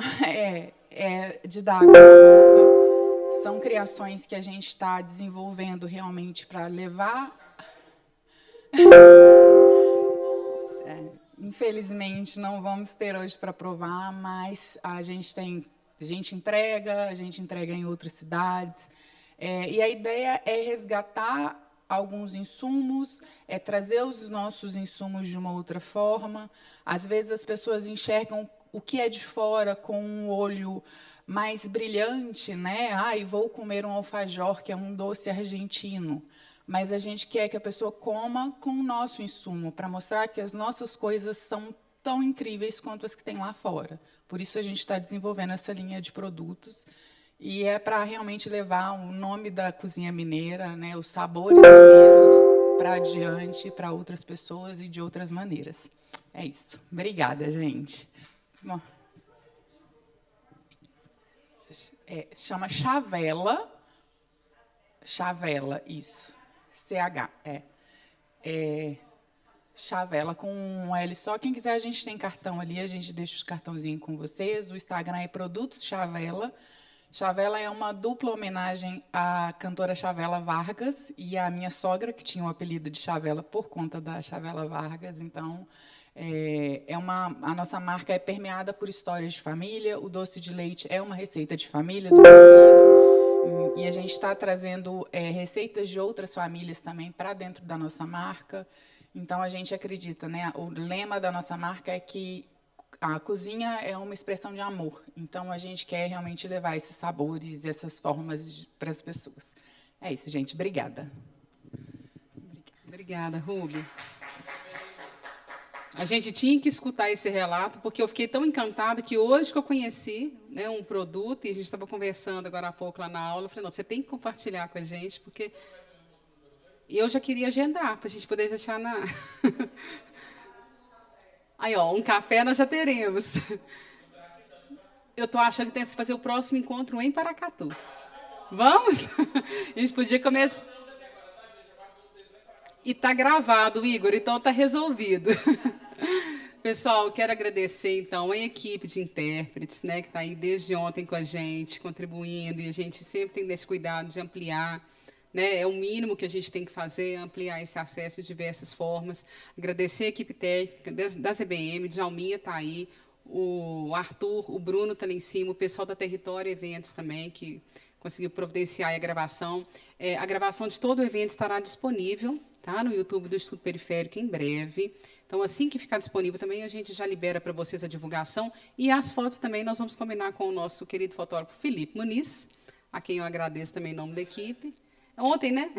de dar água na boca. São criações que a gente está desenvolvendo realmente para levar... Infelizmente, não vamos ter hoje para provar, mas a gente entrega em outras cidades. E a ideia é resgatar alguns insumos, trazer os nossos insumos de uma outra forma. Às vezes, as pessoas enxergam o que é de fora com um olho mais brilhante, vou comer um alfajor, que é um doce argentino. Mas a gente quer que a pessoa coma com o nosso insumo, para mostrar que as nossas coisas são tão incríveis quanto as que tem lá fora. Por isso, a gente está desenvolvendo essa linha de produtos, e é para realmente levar o nome da cozinha mineira, os sabores mineiros, para adiante, para outras pessoas e de outras maneiras. É isso. Obrigada, gente. Bom, chama Chavela. Chavela, isso. CH, Chavela com um L só. Quem quiser, a gente tem cartão ali, a gente deixa os cartãozinhos com vocês. O Instagram é Produtos Chavela. Chavela é uma dupla homenagem à cantora Chavela Vargas e à minha sogra, que tinha o apelido de Chavela por conta da Chavela Vargas. Então, a nossa marca é permeada por histórias de família. O doce de leite é uma receita de família do meu marido. E E a gente está trazendo receitas de outras famílias também para dentro da nossa marca. Então, a gente acredita, né? O lema da nossa marca é que a cozinha é uma expressão de amor. Então, a gente quer realmente levar esses sabores e essas formas para as pessoas. É isso, gente. Obrigada. Obrigada, Ruby. A gente tinha que escutar esse relato, porque eu fiquei tão encantada que hoje que eu conheci, né, um produto, e a gente estava conversando agora há pouco lá na aula, eu falei, não, você tem que compartilhar com a gente, porque eu já queria agendar, para a gente poder deixar na... Aí, ó, um café nós já teremos. Eu estou achando que tem que fazer o próximo encontro em Paracatu. Vamos? A gente podia começar... E está gravado, Igor, então está resolvido. Pessoal, quero agradecer, então, a equipe de intérpretes, né, que está aí desde ontem com a gente, contribuindo, e a gente sempre tem esse cuidado de ampliar, né, é o mínimo que a gente tem que fazer, ampliar esse acesso de diversas formas. Agradecer a equipe técnica da ZBM, de Alminha está aí, o Arthur, o Bruno está lá em cima, o pessoal da Território Eventos também, que conseguiu providenciar a gravação. A gravação de todo o evento estará disponível, tá, no YouTube do Instituto Periférico em breve. Então, assim que ficar disponível também, a gente já libera para vocês a divulgação. E as fotos também nós vamos combinar com o nosso querido fotógrafo Felipe Muniz, a quem eu agradeço também em nome da equipe. Ontem, né?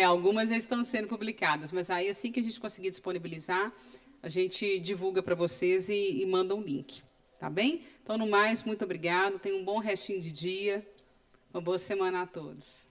Algumas já estão sendo publicadas, mas aí, assim que a gente conseguir disponibilizar, a gente divulga para vocês e manda um link. Tá bem? Então, no mais, muito obrigado. Tenham um bom restinho de dia. Uma boa semana a todos.